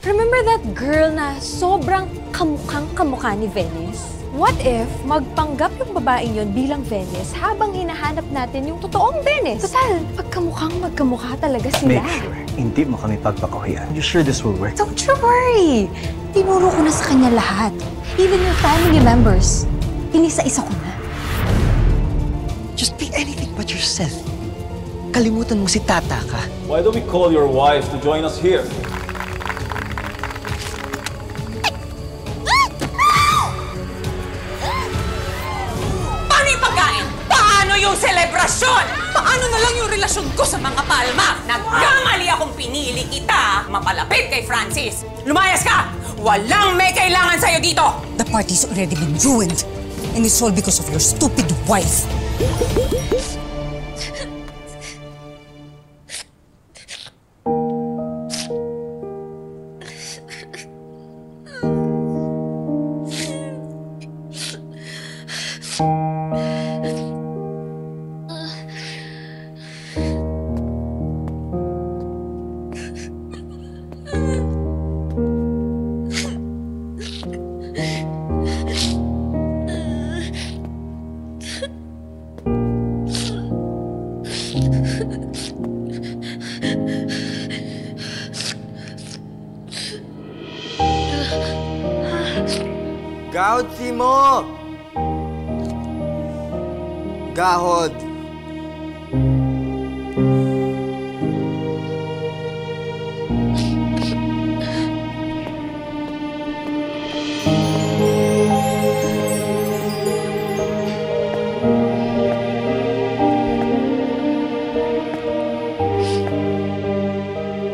Remember that girl na sobrang kamukhang-kamukha ni Venice? What if magpanggap yung babaeng yon bilang Venice habang hinahanap natin yung totoong Venice? Total, pagkamukhang magkamukha talaga sila. Make sure hindi mo kami pagpakuhian. You sure this will work? Don't you worry! Tinuro ko na sa kanya lahat. Even your family members. Inisa-isa ko na. Just be anything but yourself. Kalimutan mo si Tata ka. Why don't we call your wife to join us here? Paano yung pagkain? Paano yung selebrasyon? Paano na lang yung relasyon ko sa mga Palma? Nagkamali akong pinili kita mapalapit kay Francis. Lumayas ka! Walang may kailangan sa'yo dito! The party's already been ruined. And it's all because of your stupid wife. Gahod, Simo! Gahod!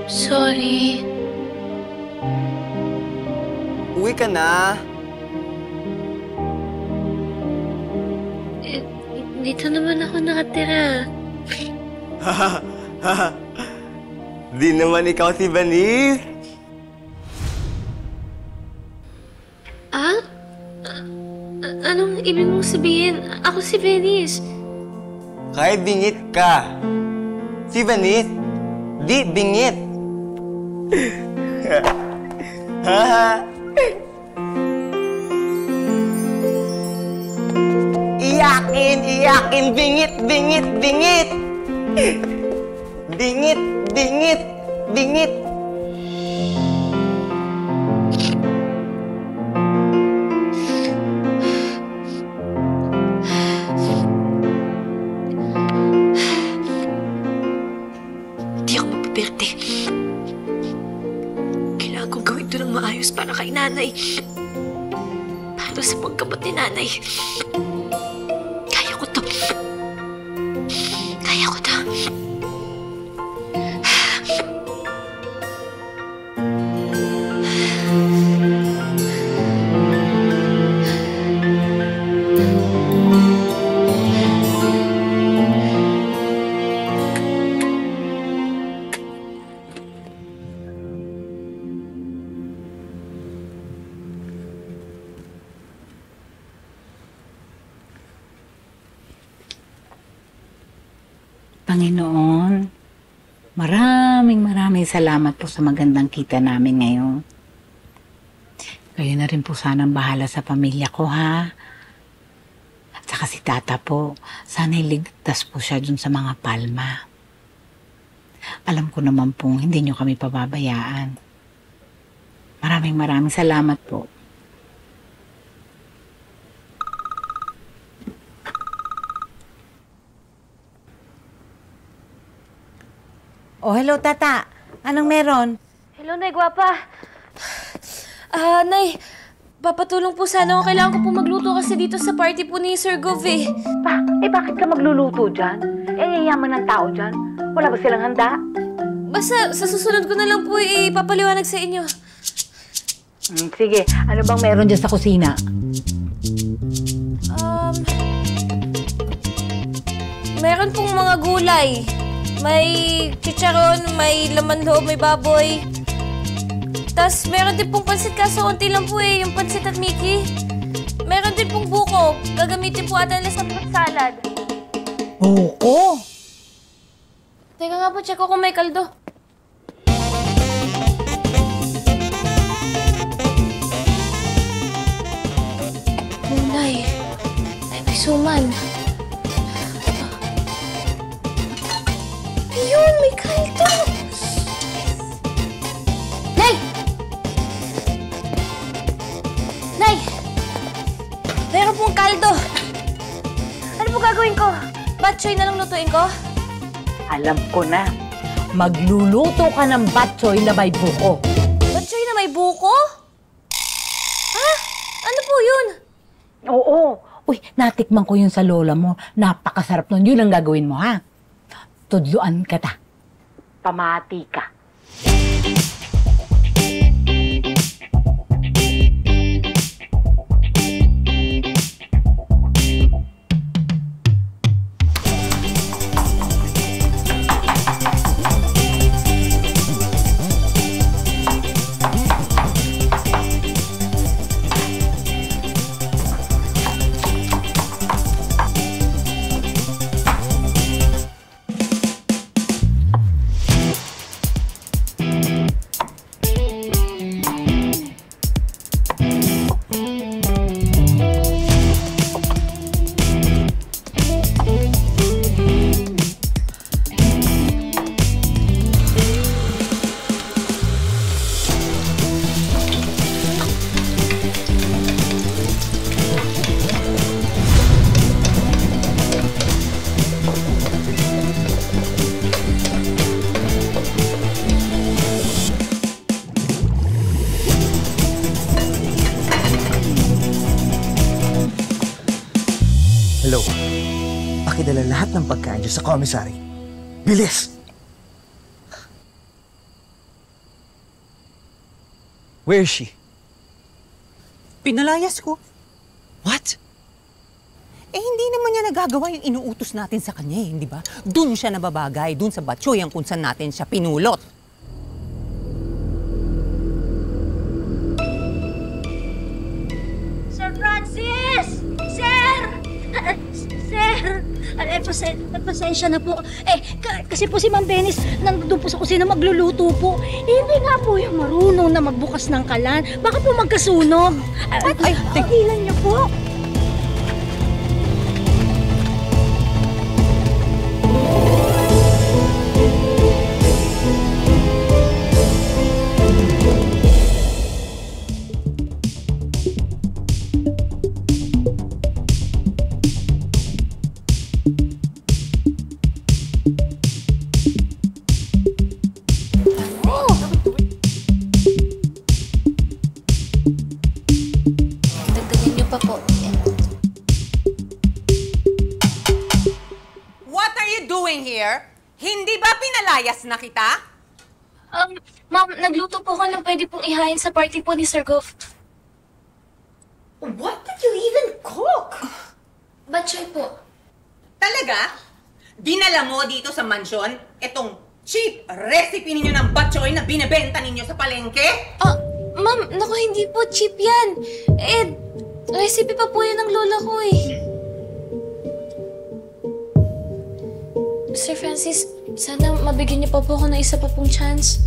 Sorry. Uwi ka na. Dito naman ako nakatira. Di naman ikaw si Venice. Ah? Anong ibig mong sabihin? Ako si Venice. Kahit bingit ka. Si Venice, di bingit. Iyakin, iyakin, bingit, bingit, bingit. Bingit, bingit, bingit. Hindi ako mapaperte. Kailangan kong gawin ito ng maayos para kay nanay. Para sa pagkamot ni nanay. Kaya ko to. Kaya ko to. Panginoon, maraming salamat po sa magandang kita namin ngayon. Kayo na rin po sanang bahala sa pamilya ko, ha? At saka si Tata po, sana'y ligtas po siya dun sa mga Palma. Alam ko naman pong hindi nyo kami pababayaan. Maraming salamat po. Oh, hello, Tata. Anong meron? Hello, Nay Guwapa. Nay, papatulong po sana ako. Kailangan ko po magluto kasi dito sa party po ni Sir Gov eh. Bakit ka magluluto dyan? Yayaman ng tao dyan. Wala ba silang handa? Basta sa susunod ko na lang po ipapaliwanag sa inyo. Sige, ano bang meron dyan sa kusina? Meron pong mga gulay. May chicharon, may laman loob, may baboy. Tapos meron din pong pansit kaso konti lang po yung pansit at Mickey. Meron din pong buko. Gagamitin po ata nila sa fruit salad. Buko? Teka nga po, check ko kung may kaldo. kaldo. Ano po gagawin ko? Batchoy na lang lutuin ko? Alam ko na. Magluluto ka ng batchoy na may buko. Batchoy na may buko? Ha? Ano po yun? Oo. Uy, natikman ko yun sa lola mo. Napakasarap nun. Yun ang gagawin mo, ha? Tudluan ka ta. Pamati ka. Hello. Pakidala lahat ng pagkain dyan sa commissary. Bilis! Where is she? Pinalayas ko. What? Eh, hindi naman niya nagagawa yung inuutos natin sa kanya, hindi ba? Doon siya nababagay, doon sa batchoy ang kung saan natin siya pinulot. Sir Francis! Sir! Sir! Pasensya na po. Kasi po si Ma'am Venice nandun po sa kusina magluluto po. Hindi nga po yung marunong na magbukas ng kalan. Baka po magkasunog. Tigilan niyo po. Dagdagan niyo pa po. What are you doing here? Hindi ba pinalayas na kita? Ma'am, nagluto po ko ng pwede pong ihain sa party po ni Sir Goff. What did you even cook? Batchoy po. Talaga? Dinala mo dito sa mansyon itong cheap recipe ninyo ng batchoy na binebenta ninyo sa palengke? Ma'am, naku, hindi po cheap yan. Recipe pa po yan ng lola ko eh. Sir Francis, sana mabigyan niyo pa po ako ng isa pa pong chance.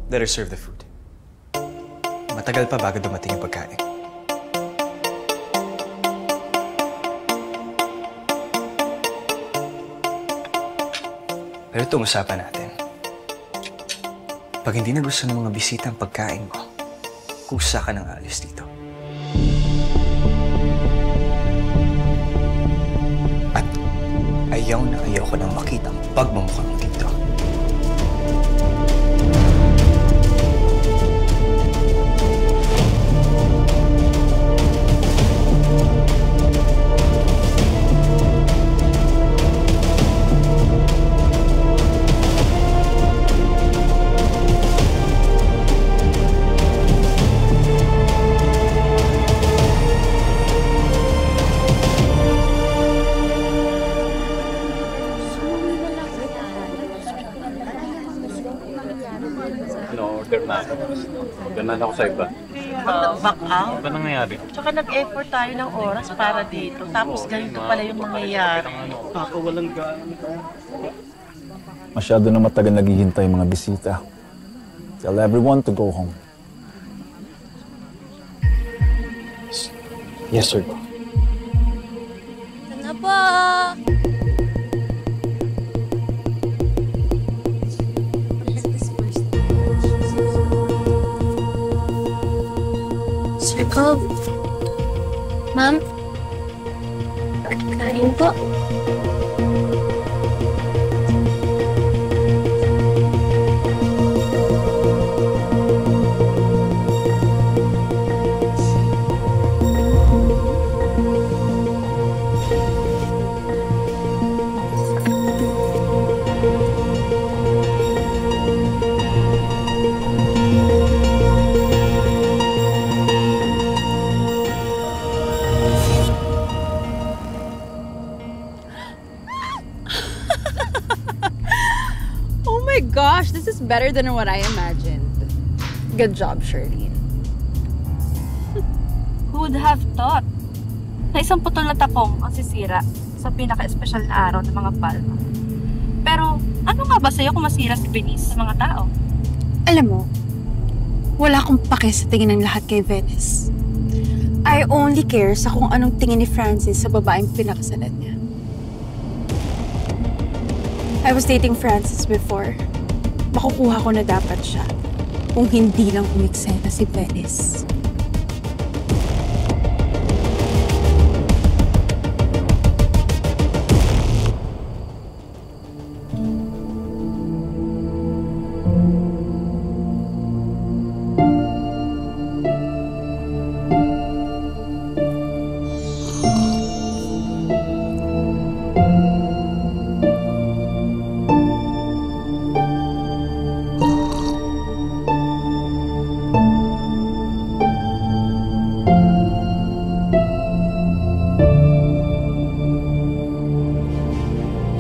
Let her serve the food. Matagal pa bago dumating yung pagkain. Pero itong usapan natin. Pag hindi na gusto ng mga bisita ang pagkain mo, kusa ka ng alis dito. At ayaw na ayaw ko nang makita ang pagmumukha mo dito. Ano, order na ako. Ganun ako sa iba. Nag-back out. Ano ba nangyayari? Tsaka nag-effort tayo ng oras para dito. Tapos ganito pala yung mangyayari. Walang masyado na matagal naghihintay yung mga bisita. Tell everyone to go home. Yes, sir. Ano ba? Sir Cobb? Ma'am? Kain po. Oh my gosh, this is better than what I imagined. Good job, Shirlene. Who would have thought na isang putol na tapong ang sisira sa pinaka-espesyal na araw ng mga palma? Pero ano nga ba sa'yo kung masira si Venice sa mga tao? Alam mo, wala akong pake sa tingin ng lahat kay Venice. I only care sa kung anong tingin ni Francis sa babaeng pinakasalan niya. I was dating Francis before. Makukuha ko na dapat siya kung hindi lang umiksena si Venice.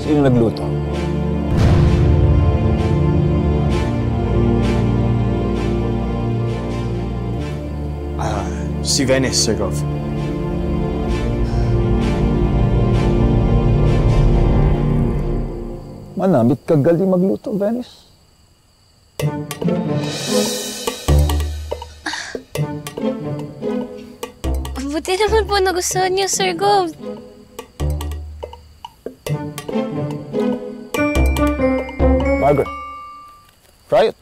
Sino nagluto? Si Venice, Sir Gov. Manamit ka galing magluto, Venice. Buti naman po nagustuhan niyo, Sir Gov. Margaret, try it.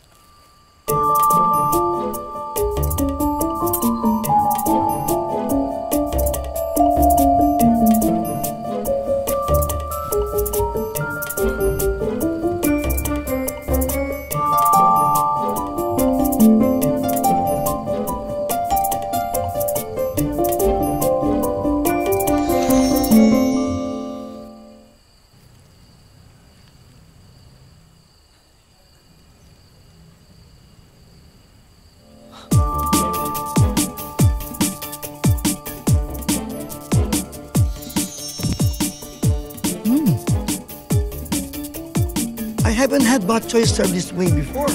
I haven't had bok choy served this way before.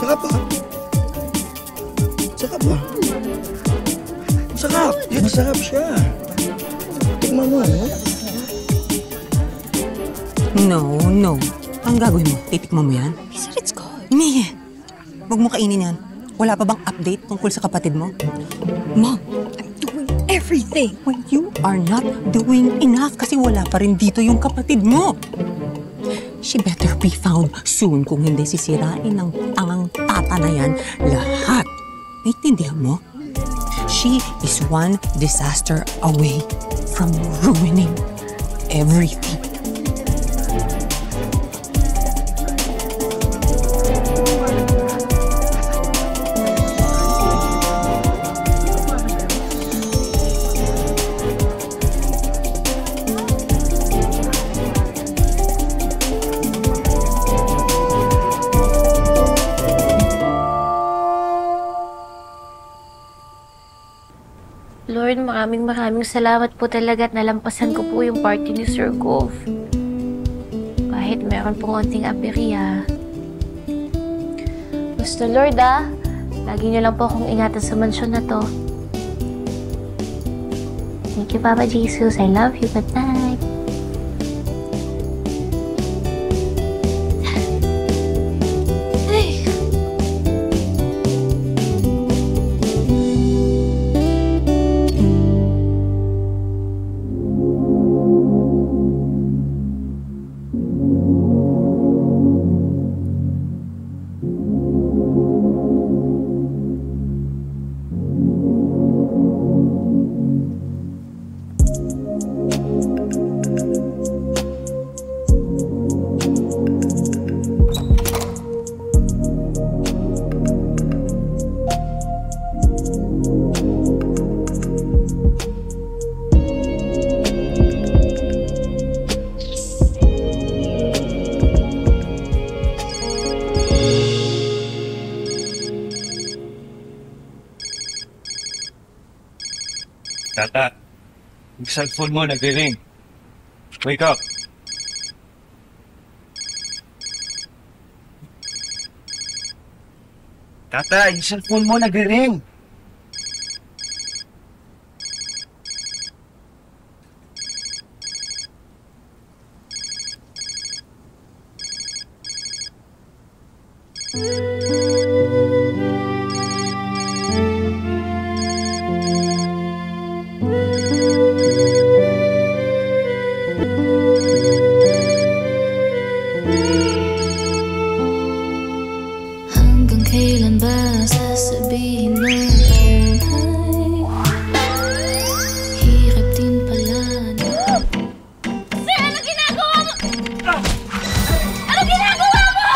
Sarap ah. Sarap ah. Sarap. Masarap siya. Tikman mo, eh. No. Ang gagawin mo? Titikman mo yan? He said it's good. Mie, wag mo kainin yan. Wala pa bang update tungkol sa kapatid mo? Mom, I'm doing everything. Well, you are not doing enough kasi wala pa rin dito yung kapatid mo. She better be found soon kung hindi sisirain ng tangang tata na yan lahat. Naintindihan mo? She is one disaster away from ruining everything. Lord, maraming salamat po talaga at nalampasan ko po yung party ni Sir Gov. Kahit meron pong konting aberya, Basta Lord lagi niyo lang po akong ingatan sa mansyon na to. Thank you, Papa Jesus. I love you. Good night. Tata, yung cellphone mo nagre-ring. Wake up! Tata, yung cellphone mo nagre-ring. Hanggang kailan ba sasabihin na tunay? Hirap din pala na... Sir, ano ginagawa mo? Ano ginagawa mo?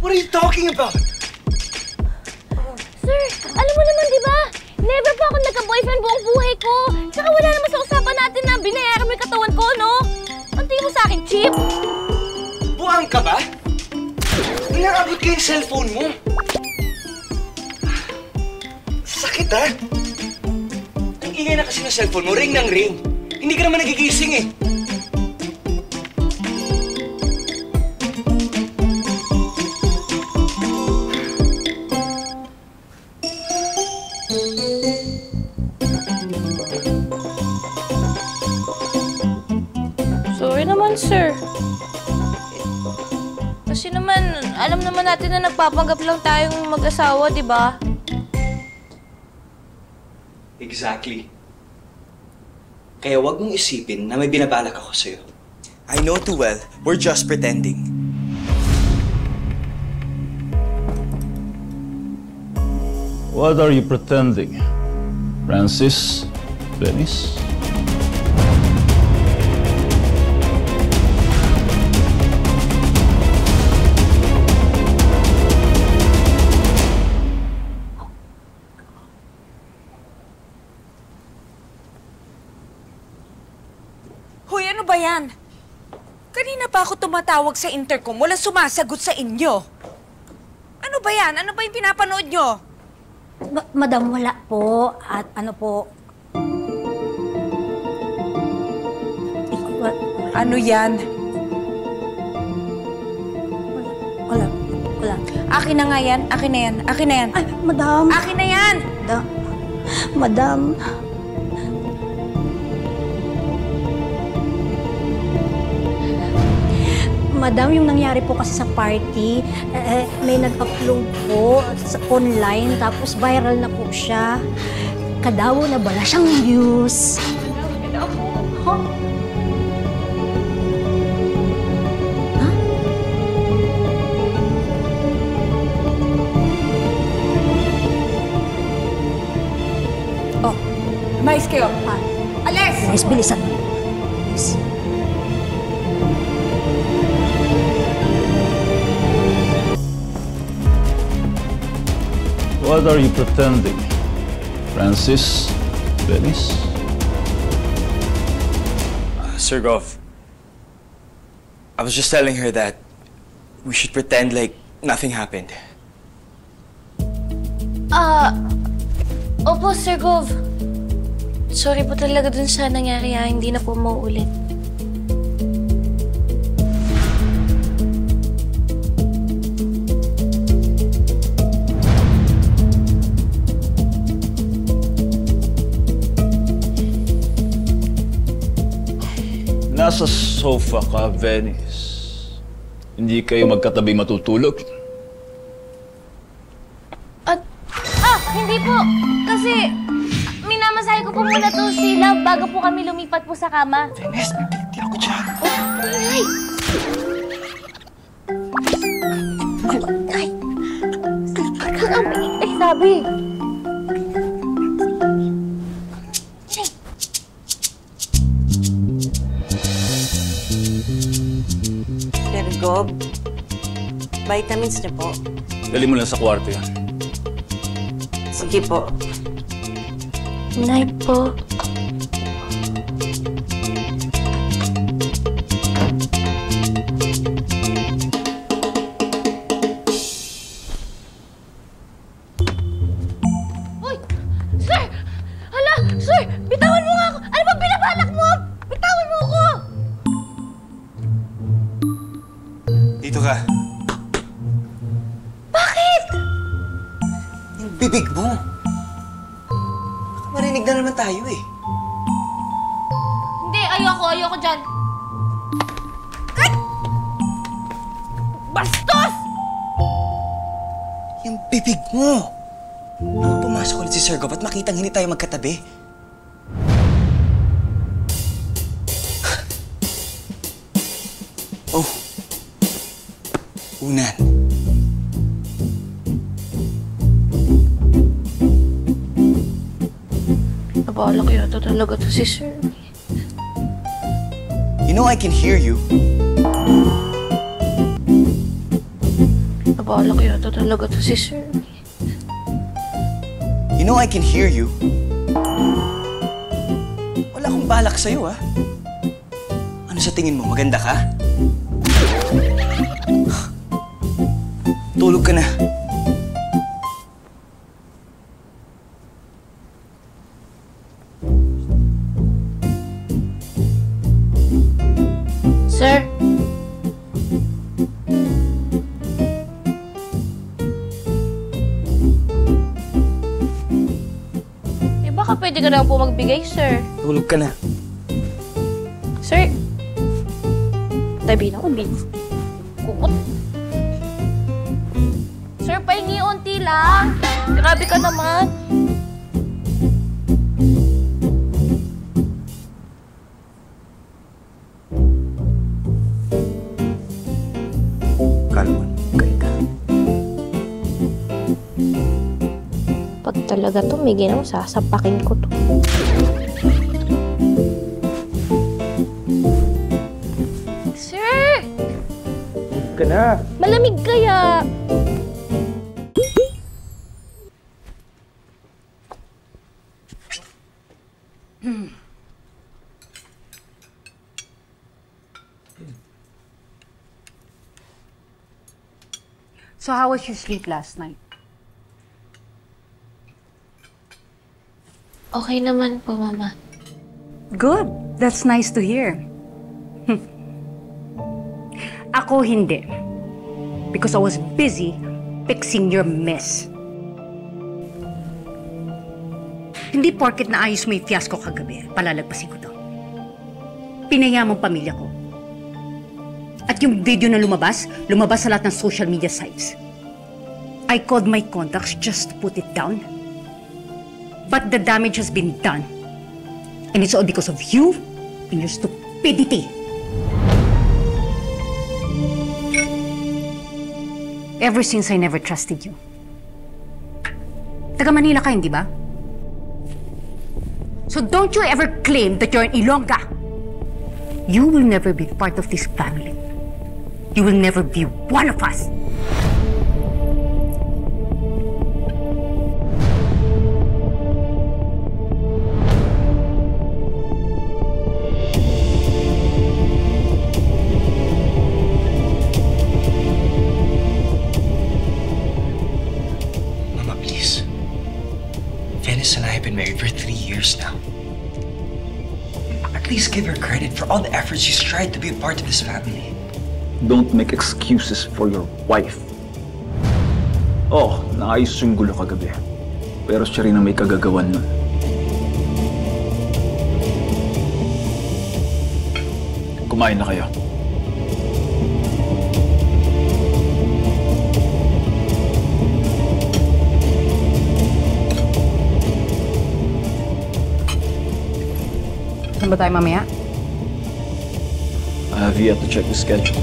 What are you talking about? Sir, alam mo naman, di ba? Never pa ako nagka-boyfriend buong buhay ko. Tsaka wala naman sa usapan natin na binayaran mo yung katawan ko, no? Ang tingin mo sa akin, cheap? Buang ka ba? Inaabot ko yung cellphone mo. Sakit, ha? Ang ingay na kasi ng cellphone mo, ring ng ring. Hindi ka naman nagigising, eh. Sorry naman, sir. Kasi naman, alam naman natin na nagpapanggap lang tayong mag-asawa, di ba? Exactly. Kaya wag mong isipin na may binabalak ako sa'yo. I know too well, we're just pretending. What are you pretending? Francis? Venice? Hoy, ano ba yan? Kanina pa ako tumatawag sa intercom, walang sumasagot sa inyo. Ano ba yan? Ano ba yung pinapanood nyo? Madam, wala po. At ano po... Ano yan? Wala. Akin na nga yan, akin na yan, akin na yan. Ay, madam. Akin na yan! Madam. Madam, yung nangyari po kasi sa party, may nag-upload po sa online, tapos viral na po siya. Kadawo na bala siyang views. Huh? Oh, mais kayo. Alis! Alis, bilisan. Alis. What are you pretending? Francis? Venice? Sir Gov, I was just telling her that we should pretend like nothing happened. Opo, Sir Gov. Sorry po talaga dun sa nangyari, hindi na po mauulit. nasa sofa ka, Venice, hindi kayo magkatabi matutulog? Hindi po. Kasi minamasahe ko po muna to si Love bago po kami lumipat po sa kama. Venice, hindi ako dyan. Ay! Ay! Ay, sabi. Sir Gob, vitamins niyo po. Dali mo lang sa kwarto yan. Sige po. Night po. Uy! Sir! Hala! Sir! Bitawan mo nga ako! Ano ba binabalak mo? Bitawan mo ako! Dito ka. Bakit? Yung bibig mo. Marinig na naman tayo eh. Hindi, ayoko dyan. Ay! Bastos! Yung bibig mo. Pumasok ulit si Sir Gob at makitang hindi tayo magkatabi. Oh. Unan. Nabalak yata talaga to si Sir. You know I can hear you. Nabalak yata talaga to si Sir. You know I can hear you. Wala akong balak sa'yo, ah. Ano sa tingin mo? Maganda ka? Tulog ka na. Sir? Baka pwede ka na po magbigay, sir. Tulog ka na. Sir? Tabi na ko, Bin. Kukot. Sir, pahingi unti lang. Grabe ka naman. Kalman, ganda. Pag talaga to, may ginang sasapakin ko to. Sir! Ka na. Malamig kaya. So how was your sleep last night? Okay naman po, Mama. Good. That's nice to hear. Ako hindi. Because I was busy fixing your mess. Hindi porket naayos mo yung fiasco kagabi, palalagpasin ko to. Pinaya mong pamilya ko. At yung video na lumabas sa lahat ng social media sites. I called my contacts just to put it down. But the damage has been done. And it's all because of you and your stupidity. Ever since I never trusted you. Taga Manila ka, hindi ba? So don't you ever claim that you're an Ilongga. You will never be part of this family. You will never be one of us. Mama, please. Venice and I have been married for 3 years now. At least give her credit for all the efforts she's tried to be a part of this family. Don't make excuses for your wife. Oh, naayos yung gulo kagabi. Pero siya rin ang may kagagawan nun. Kumain na kayo. Saan ba tayo mamaya? I have yet to check the schedule.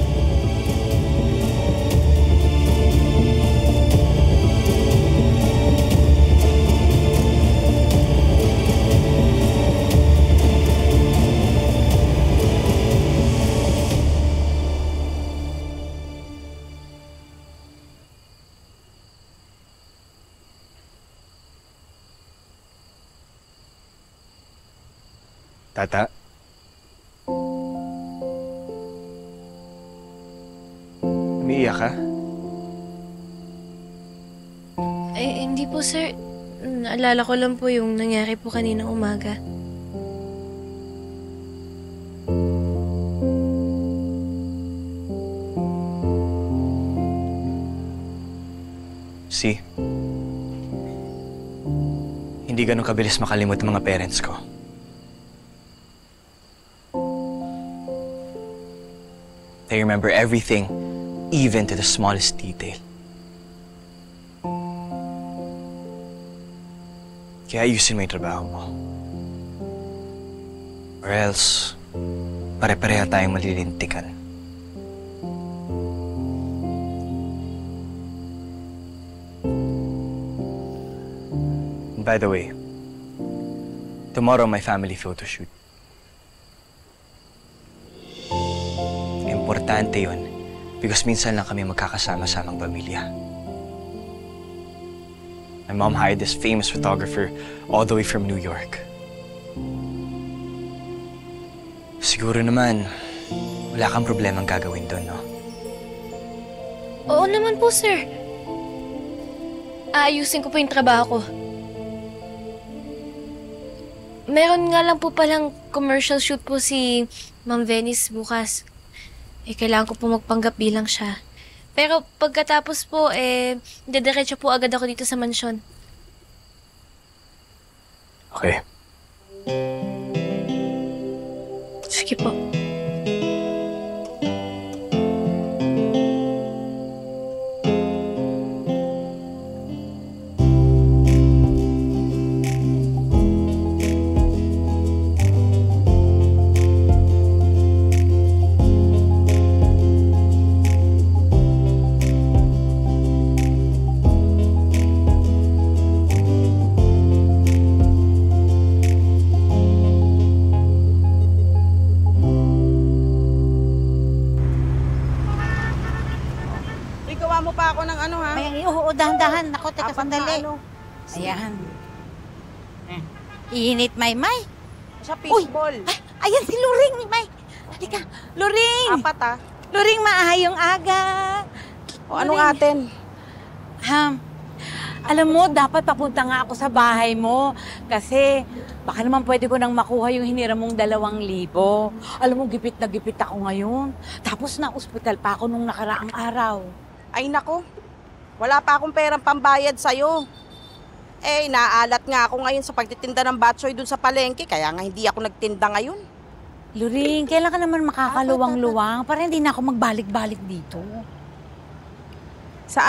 Tata? Umiiyak ka? Eh, hindi po, sir. Naalala ko lang po yung nangyari po kaninang umaga. See? Hindi ganun kabilis makalimot ang mga parents ko. They remember everything, even to the smallest detail. Kaya ayusin mo yung trabaho mo. Or else, pare-pareha tayong malilintikan. And by the way, tomorrow my family photo shoot. Importante yun because minsan lang kami magkakasama-samang pamilya. My mom hired this famous photographer all the way from New York. Siguro naman, wala kang problemang gagawin doon, no? Oo naman po, sir. Aayusin ko po yung trabaho ko. Meron nga lang po palang commercial shoot po si Ma'am Venice bukas. Kailangan ko po magpanggap bilang siya. Pero pagkatapos po, dediretso po agad ako dito sa mansyon. Okay. Sige po. Gawa mo pa ako ng ano, ha? May oo, dahan-dahan. Ako, teka, sandali. Ayan. Iinit, Maymay. Sa fishball. Ayan si Luring, May. Halika, Luring. 4, Luring, maahayong aga. O, anong atin? Alam mo, dapat papunta nga ako sa bahay mo. Kasi baka naman pwede ko nang makuha yung hiniram mong 2,000. Alam mo, gipit na gipit ako ngayon. Tapos na-ospital pa ako nung nakaraang araw. Ay, nako. Wala pa akong perang pambayad sa'yo. Naalat nga ako ngayon sa pagtitinda ng batsoy dun sa palengke. Kaya nga hindi ako nagtinda ngayon. Luring, kailan ka naman makakaluwang-luwang para hindi na ako magbalik-balik dito? Sa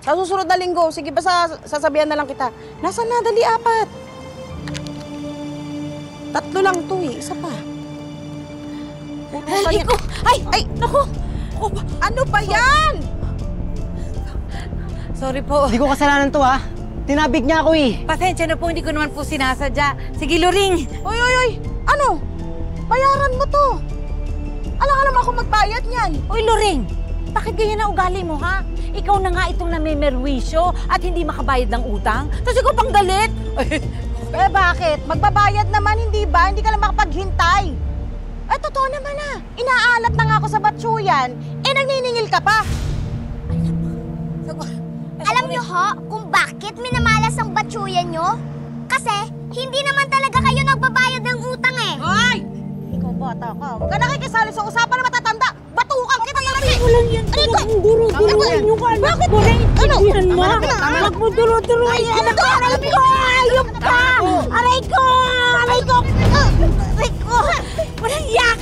susunod na linggo. Sige ba sasabihan na lang kita. Nasaan na? Dali, 4. 3 lang to eh. Isa pa. Ay, ko! Ay, naku! Ano ba yan? Sorry po. Hindi ko kasalanan to, ha? Tinabig niya ako eh. Pasensya na po, hindi ko naman po sinasadya. Sige, Luring. Oy! Ano? Bayaran mo to. Alam ka naman ako magbayad niyan. Uy, Luring. Bakit ganyan na ugali mo, ha? Ikaw na nga itong namimerwisyo at hindi makabayad ng utang. Tapos ikaw pang galit. Bakit? Magbabayad naman, hindi ba? Hindi ka lang makapaghintay. Totoo naman na. Inaalat na nga ako sa batsuyan. Nagniningil ka pa. Alam niyo ho kung bakit minamalas ang batsuyan niyo? Kasi hindi naman talaga kayo nagbabayad ng utang eh. Ay! Ikaw bata ka. Huwag ka nakikisali sa usapan na matatanda. Batukan kita talaga eh. Walang yan. Duro-duruin nyo ka. Bakit? Intindihan mo. Huwag mo duro-duruin. Anak ko! Aray ko! Ayop ka! Aray ko! Aray ko! Aray ko! Walang yan!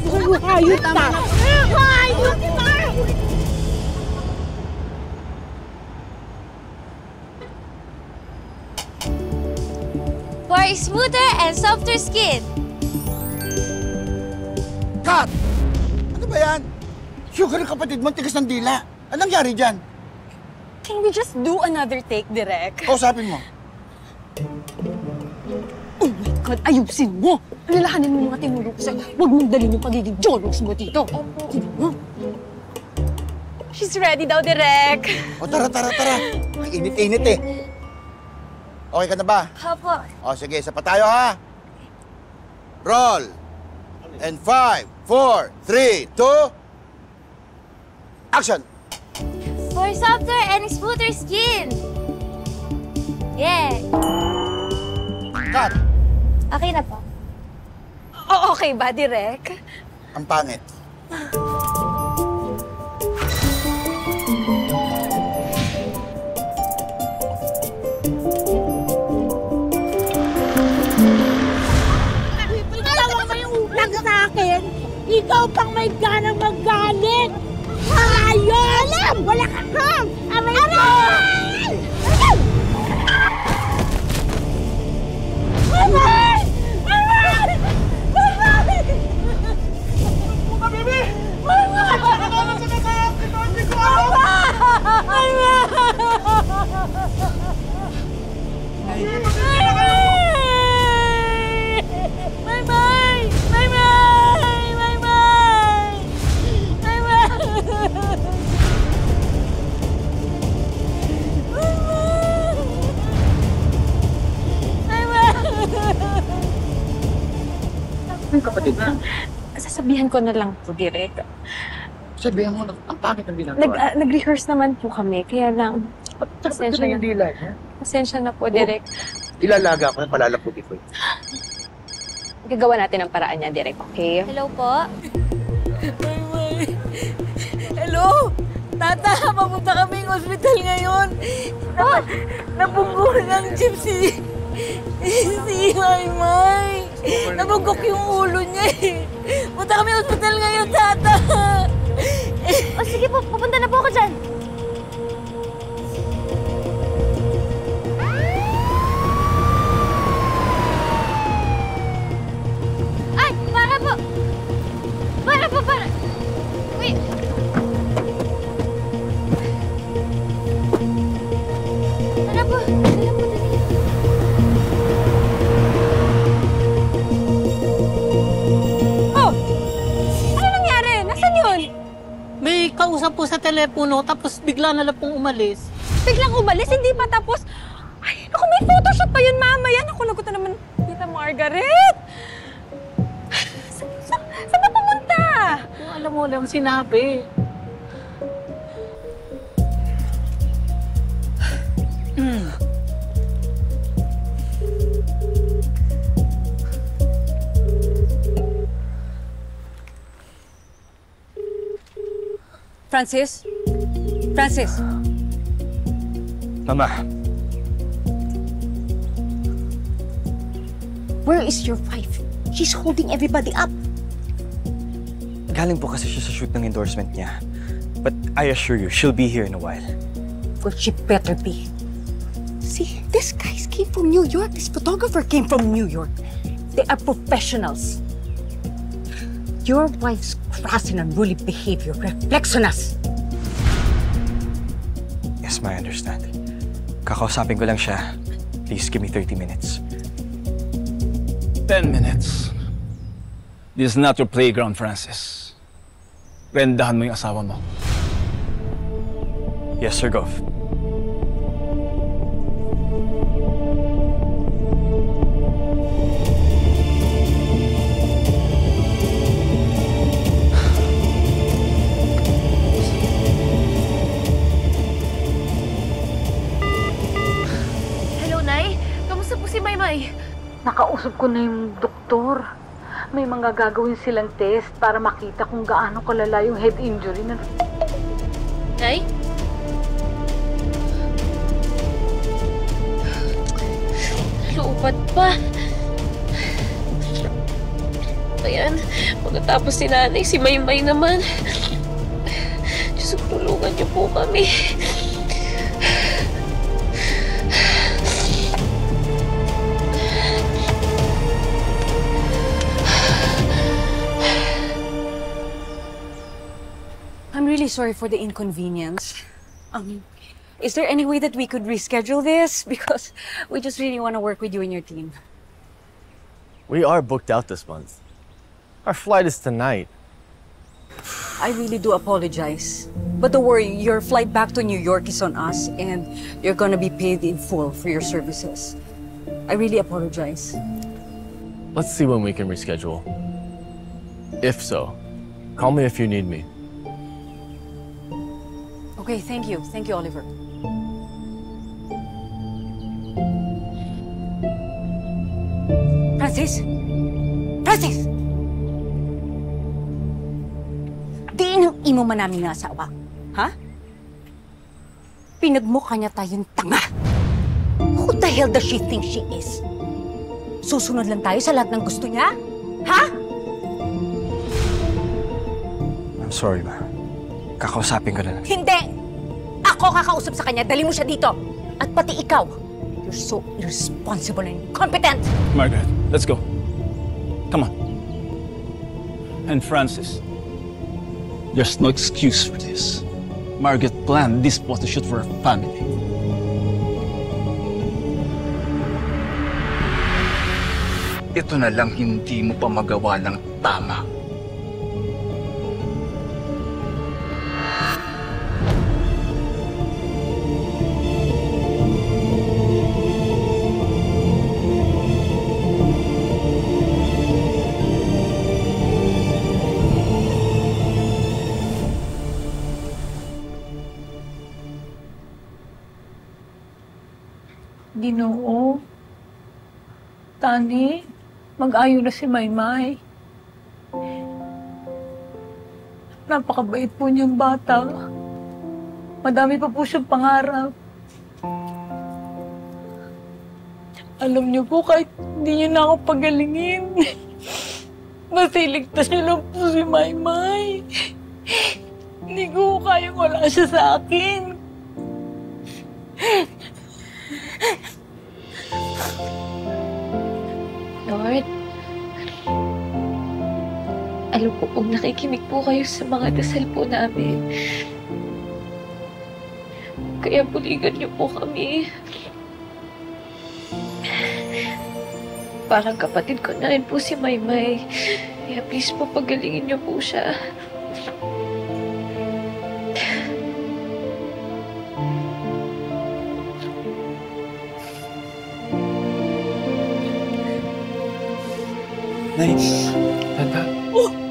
Hayop ka! Hayop ka! For a smoother and softer skin. Kat! Ano ba yan? Sugar ng kapatid mo, tigas ng dila. Anong nangyari dyan? Can we just do another take, Direk? Kausapin mo. Oh my God, ayusin mo! Alalahanin mo mga tinuro ko sa'yo. Huwag mong dalhin yung pagiging jologs mo dito. Sige mo. She's ready daw, Direk. O tara. Ang init-init eh. Okay ka na ba? Opo. O sige, isa pa tayo ha. Roll. And 5, 4, 3, 2... Action! For softer and smoother skin. Yeah. Cut! Okay na po. Okay ba, Direk? Ang pangit. Ikaw pang may ganang magalit! Hayop! Wala ka ham! Aray ko! Aray! Aray! Aray! Baby! Kapatid na. Sasabihan ko na lang po, Direk. Sabihan mo, ang pangit ng ginagawa. Nag-rehearse naman po kami, kaya lang... Pasensya na. Pasensya na po, Direk. Ilalaga ko na palalaputi ko. Gagawa natin ang paraan niya, Direk, okay? Hello po? Hello? Tata, mapunta kaming ospital ngayon. Nabunggo ng jeep si Maymay. Nabugbog yung ulo niya eh. Punta kami ospital ngayon, Tata. O sige po, pupunta na po ako dyan. Ay, para po. Para. Wait. Para po. May kausap po sa telepono, tapos bigla na lang pong umalis. Biglang umalis? Hindi pa tapos? Ay, naku, may photoshoot pa yun mamaya. Naku, nagot na naman, Tita Margaret. Saan ba pumunta? Alam mo lang sinabi. Francis? Mama. Where is your wife? She's holding everybody up. Galing po kasi siya sa shoot ng endorsement niya. But I assure you, she'll be here in a while. Well, she better be. See, these guys came from New York. This photographer came from New York. They are professionals. Your wife's crass and unruly behavior reflects on us. Yes, ma, I understand. Kakausapin ko lang siya. Please, give me 30 minutes. 10 minutes. This is not your playground, Francis. Rendahan mo yung asawa mo. Yes, Sir Gov. Hello, Nay. Kamusta po si Maymay? Nakausap ko na yung doktor. May mga gagawin silang test para makita kung gaano kalala yung head injury na... Nay? Lupat pa. Ayan. Pagkatapos si nanay, si Maymay naman. Diyos, tulungan niyo po kami. I'm really sorry for the inconvenience. Is there any way that we could reschedule this? Because we just really want to work with you and your team. We are booked out this month. Our flight is tonight. I really do apologize. But don't worry, your flight back to New York is on us and you're gonna be paid in full for your services. I really apologize. Let's see when we can reschedule. If so, call me if you need me. Okay, thank you. Thank you, Oliver. Francis? Francis! Diin ang imo man namin nga asawa. Ha? Pinagmukha niya tayong tanga. Who the hell does she think she is? Susunod lang tayo sa lahat ng gusto niya? Ha? I'm sorry, ma. Kakausapin ko na lang. Hindi! Ako kakausap sa kanya. Dali mo siya dito. At pati ikaw. You're so irresponsible and incompetent. Margaret, let's go. Come on. And Francis, there's no excuse for this. Margaret planned this photo shoot for her family. Ito na lang hindi mo pa magawa ng tama. Ginoo, Tani, mag-ayo na si Maymay. Napakabait po niyang bata. Madami pa po siyang pangarap. Alam niyo po, kahit hindi niyo na ako pagalingin, masiligtas niyo lang po si Maymay. Hindi ko kayang wala siya sa akin. Lord, alam ko pong nakikimig po kayo sa mga dasal po namin. Kaya buligan niyo po kami. Parang kapatid ko na rin po si Maymay. Kaya please po, pagalingin niyo po siya. Nay, Tata,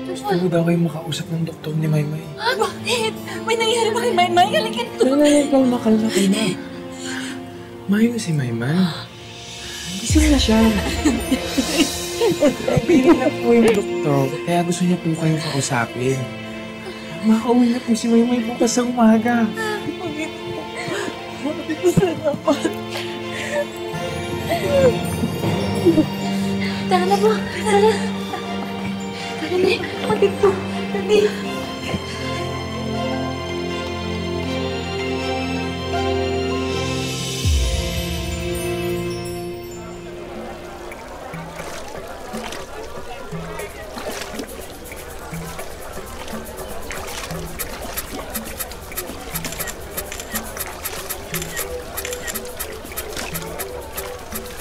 gusto mo daw kayo makausap ng doktor ni Maymay. Ah, bakit? May nangyari ba kay Maymay? Halika ito. Kalma ka na. Mayo na si Maymay. Gising na siya. Pili na po yung doktor, kaya gusto niya po kayong kausapin. Makauwi na po si Maymay bukas sa umaga. Salamat. Tara na po. Tara. Tara na. Pagit po. Tati.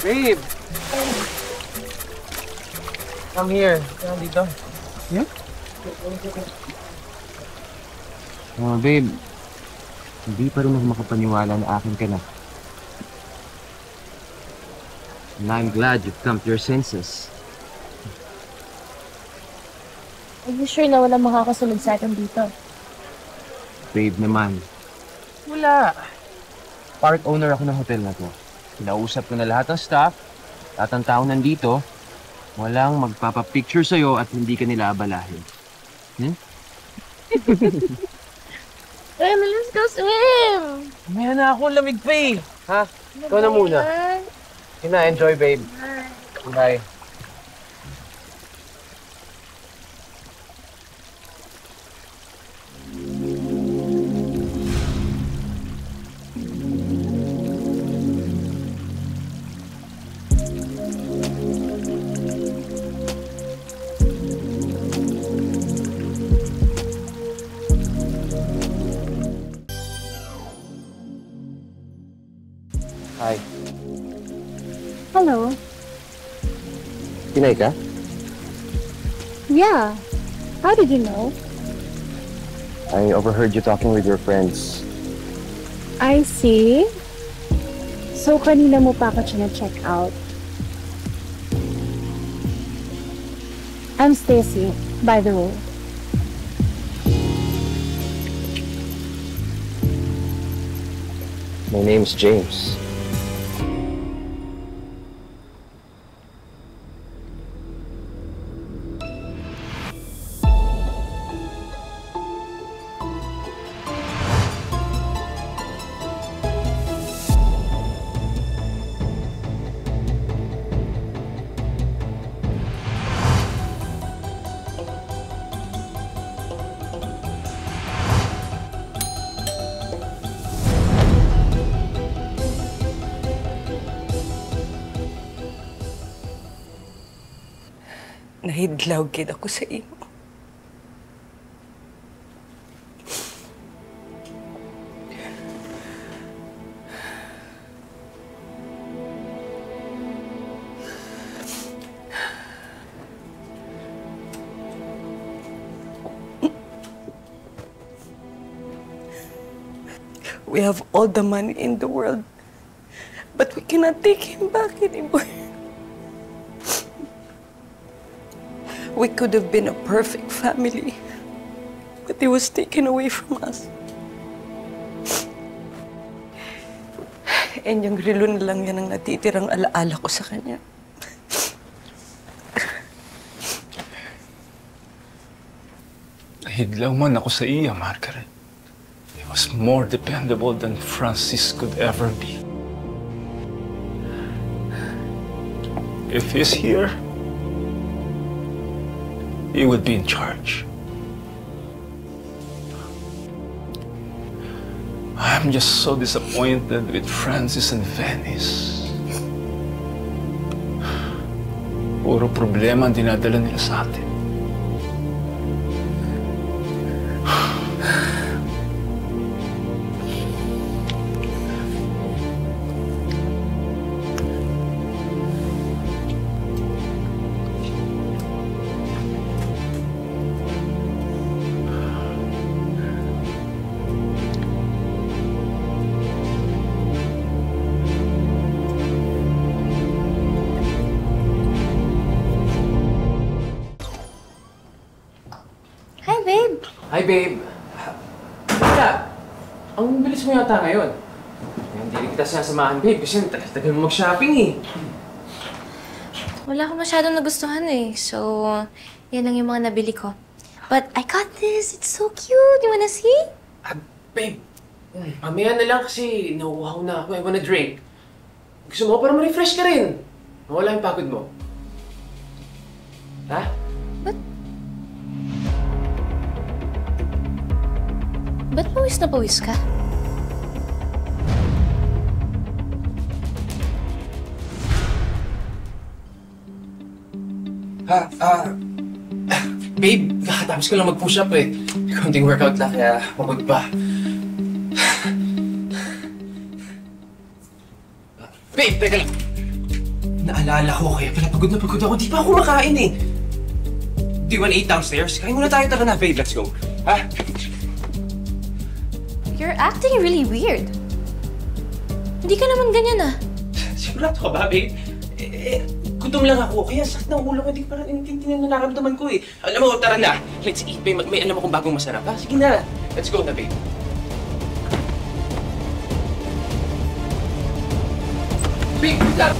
Babe! Come here. Come dito. Yeah? Babe. Hindi pa rin ako makapaniwala na akin ka na. And I'm glad you've come to your senses. Are you sure na walang makakasunod sa atin dito? Babe naman. Wala. Part owner ako ng hotel na to. Kinausap ko na lahat ng staff, lahat ng tao nandito. Walang magpapapicture sa'yo at hindi ka nila abalahin. Let's go swim! Maya na ako, lamig pa eh. Ha? Ikaw na muna. Enjoy, babe. Bye. Pinay ka? Yeah. How did you know? I overheard you talking with your friends. I see. So, kanina mo pa ako check out. I'm Stacy, by the way. My name's James. Nahidlaw gid ako sa imo. We have all the money in the world, but we cannot take him back anymore. We could have been a perfect family, but he was taken away from us. And yung relo na lang yan ang natitirang alaala ko sa kanya. Nahidlaw man ako sa iya, Margaret. He was more dependable than Francis could ever be. If he's here, he would be in charge. I'm just so disappointed with Francis and Venice. Puro problema ang dinadala nila sa atin. Hi, babe. Teka, ang bilis mo yata ngayon. Hindi rin kita sinasamahan, babe, kasi tagal mo mag-shopping eh. Wala akong masyadong nagustuhan eh. So, yan lang yung mga nabili ko. But I got this. It's so cute. You wanna see? Babe, mamaya na lang kasi nauuhaw na ako. I wanna drink. Gusto mo para ma-refresh ka rin. Mawala yung pagod mo. Ha? Ba't pawis na pawis ka? Babe, kakatapos ko lang mag-push up eh. Konting workout lang kaya pagod pa. Babe, teka lang. Naalala ko kaya pala pagod na pagod ako. Di pa ako makain eh. Do you wanna eat downstairs? Kain muna tayo, tara na, babe. Let's go. Ha? You're acting really weird. Hindi ka naman ganyan ah. Sigurado ka ba, babe? Gutom lang ako. Kaya sakit ng ulo ko. Hindi ko parang intindihan na nararamdaman ko eh. Alam mo, tara na. Let's eat, babe. May alam akong bagong masarap. Ha? Sige na. Let's go na, babe. Babe, stop!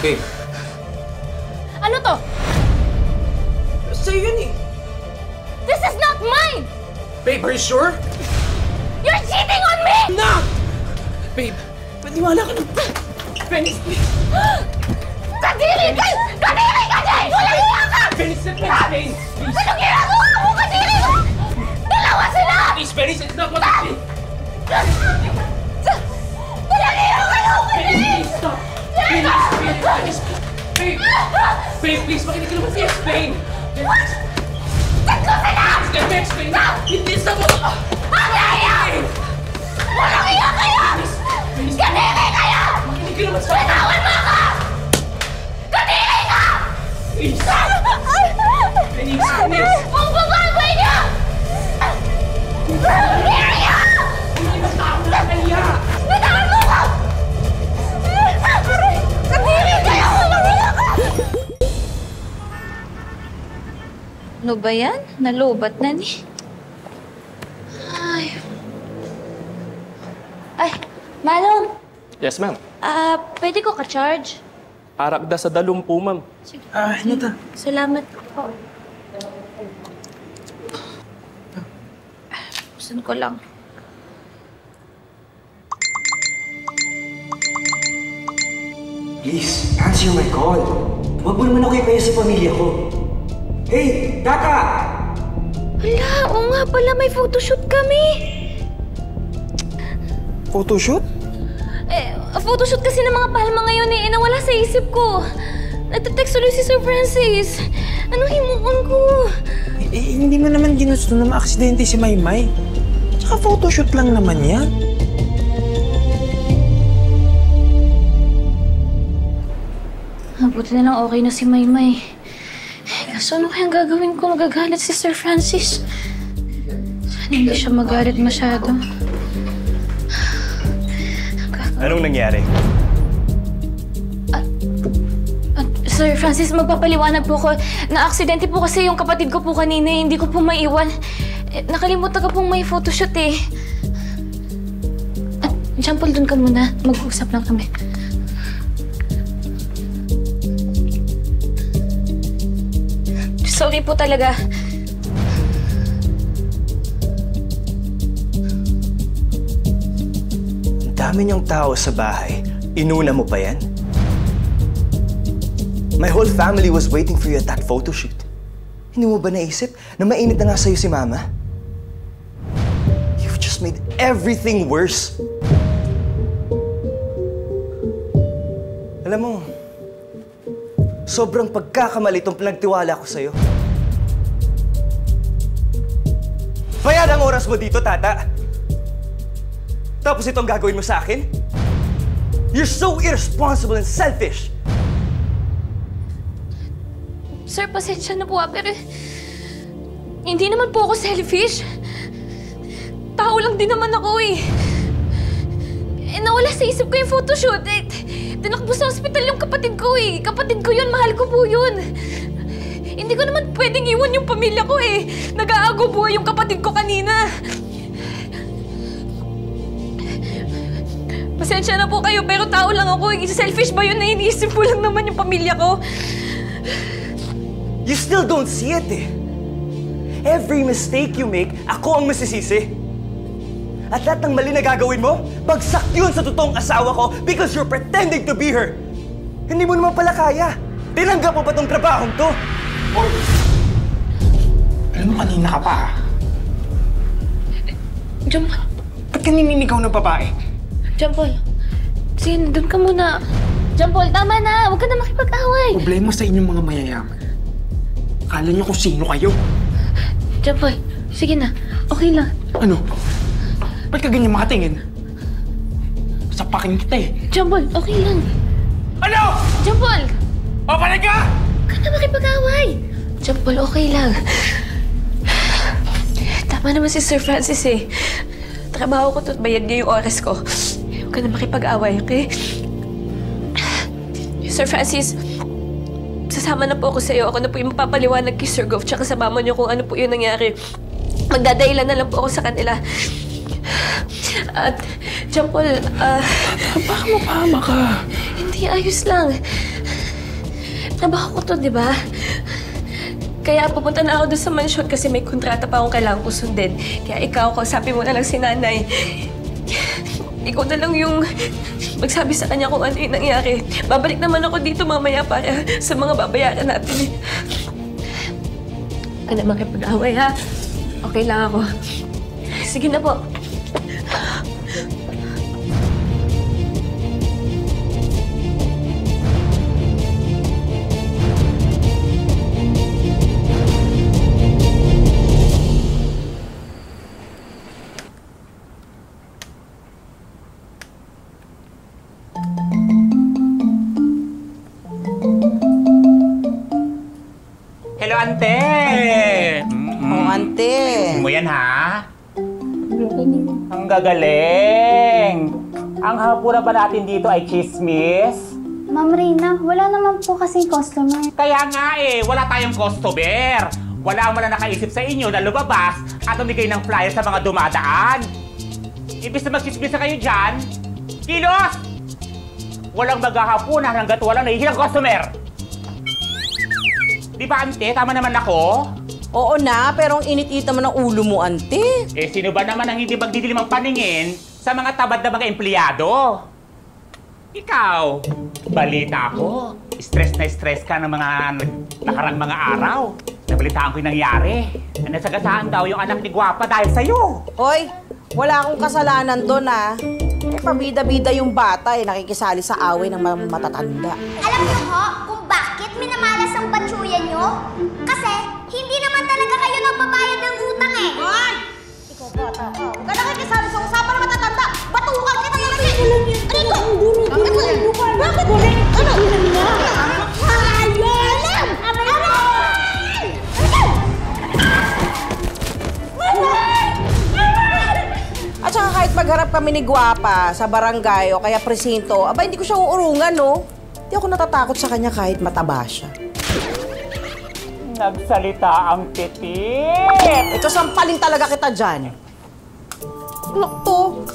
Babe. Ano to? Sa'yo yun eh. This is not mine! Babe, are you sure? You're cheating on me! No! Babe, paniwala ka na. Venice, please. Kadiri ka! Kadiri ka, Jay! Walang iya ka! Venice, let me explain. Please. Anong ginagawa mo, Kadiri mo? Dalawa sila! Please, Venice, it's not what I did. Pinagiro ka na, Kadiri! Please, stop. Please, babe. Babe, please, makinig ka naman si explain. What? Tatlo sila! Let me explain. Hindi sa mo. Ano yan? Walang iya kayo! Kadiri kayo! ka naman sa akin! Bitawan mo ako! Kadiri ka! Denise! Ang babagay niya! Maria! Hindi mo tao na kaya! Bitawan mo ako! Kadiri kayo! Ano ba yan? Nalubat na ni. Ay, Manong! Yes, ma'am. Pwede ko ka-charge? Arak da sa dalum po, ma'am. Ano ta? Salamat po. Gusto ko lang. Please, answer my call. Huwag mo naman ako ipaya sa pamilya ko. Hey, Tata! Hala, oo nga pala, may photoshoot kami. Photoshoot? Photoshoot kasi ng mga palma ngayon eh, nawala sa isip ko. Nagte-text ulit si Sir Francis. Anong himuon ko? Hindi mo naman ginusto na maaksidente si Maymay. Tsaka photoshoot lang naman yan. Buti na lang okay na si Maymay. Kaso ano kayang gagawin ko? Magagalit si Sir Francis. Sana hindi siya magalit masyado. Anong nangyari? Sir Francis, magpapaliwanag po ko. Na-aksidente po kasi yung kapatid ko po kanina. Hindi ko po maiwan. Nakalimutan ko pong may photoshoot eh. Jean Paul, dun ka muna. Mag-uusap lang kami. Sorry po talaga. Ang dami niyong tao sa bahay. Inuna mo pa yan? My whole family was waiting for you at that photo shoot. Hindi mo ba naisip na mainit na nga sa'yo si Mama? You've just made everything worse. Alam mo, sobrang pagkakamali itong pinagtiwala ko sa'yo. Bayad ang oras mo dito, Tata. Tapos itong gagawin mo sa akin? You're so irresponsible and selfish. Sir, pasensya na po pero hindi naman po ako selfish. Tao lang din naman ako eh. Nawala sa isip ko yung photoshoot. Tinakbo sa ospital yung kapatid ko eh. Kapatid ko yun, mahal ko po yun. Hindi ko naman pwedeng iwan yung pamilya ko eh. Nag-aago buhay yung kapatid ko kanina. Pasensya na po kayo, pero tao lang ako. Selfish ba yun na iniisip ko lang naman yung pamilya ko? You still don't see it eh. Every mistake you make, ako ang masisisi. At lahat ng mali na gagawin mo, bagsak yun sa totoong asawa ko because you're pretending to be her. Hindi mo naman pala kaya. Tinanggap mo ba tong trabahong to? Hoy! Alam mo, kanina ka pa ah. John Paul. Ba't ka nininigaw ng babae? John Paul. Sige, doon ka muna. John Paul, tama na. Huwag ka na makipag-away. Problema sa inyong mga mayayaman. Akala niyo kung sino kayo. John Paul, sige na. Okay lang. Ano? Ba't ka ganyan makatingin? Sapakin kita eh. John Paul, okay lang. Ano? John Paul! O, panig ka! Huwag ka na makipag-away. John Paul, okay lang. Tama naman si Sir Francis eh. Trabaho ko to't bayad niya yung oras ko. Huwag ka na makipag-away, okay? Sir Francis, sasama na po ako sa'yo. Ako na po yung mapapaliwanag kay Sir Goff tsaka sa mama niyo kung ano po yung nangyari. Magdadahilan na lang po ako sa kanila. At, John Paul, baka mapahama ka. Hindi, ayos lang. Trabaho ko to, di ba? Kaya pupunta na ako doon sa mansyon kasi may kontrata pa akong kailangan ko sundin. Kaya ikaw, kausapin mo na lang si nanay. Ikaw na lang yung magsabi sa kanya kung ano yung nangyari. Babalik naman ako dito mamaya para sa mga babayaran natin. Huwag ka na makipag-away, ha? Okay lang ako. Sige na po. kayo, ante! Oh, ante. Ayusin mo yan, ha? Ang gagaling! Ang hapura ba natin dito ay chismis? Ma'am Reyna, wala naman po kasing customer. Kaya nga wala tayong customer. Wala man na nakaisip sa inyo na lumabas at umigay ng flyer sa mga dumadaan. Ibig na mag-chismis na kayo dyan, kilos! Walang maghahapunan hanggat walang nahihilang customer. Di ba, ante? Tama naman ako? Oo na, pero ang init-init naman ang ulo mo, ante. Sino ba naman ang hindi magdidilim ang paningin sa mga tabad na mga empleyado? Ikaw, balita ko, stress ka ng mga nakarang mga araw. Nabalitaan ko yung nangyari. Nasagasaan daw yung anak ni Guapa dahil sa'yo. Hoy, wala akong kasalanan doon, ha? Pabida-bida yung bata, nakikisali sa away ng matatanda. Alam niyo ho kung bakit minamalas ang batsuyan niyo? Kasi hindi naman talaga kayo nagbabayad ng utang eh. Hoy! Ikaw bata ka. Huwag ka nakikisali sa usapan ng matatanda. Batukan kita yan! Ano ito? Bakit? Ano? Ayan! At saka kahit magharap kami ni Guapa sa barangay o kaya presinto, aba hindi ko siya uurungan, no? Hindi ako natatakot sa kanya kahit mataba siya. Nagsalita ang titit! Ito, sampalin talaga kita dyan. Look to,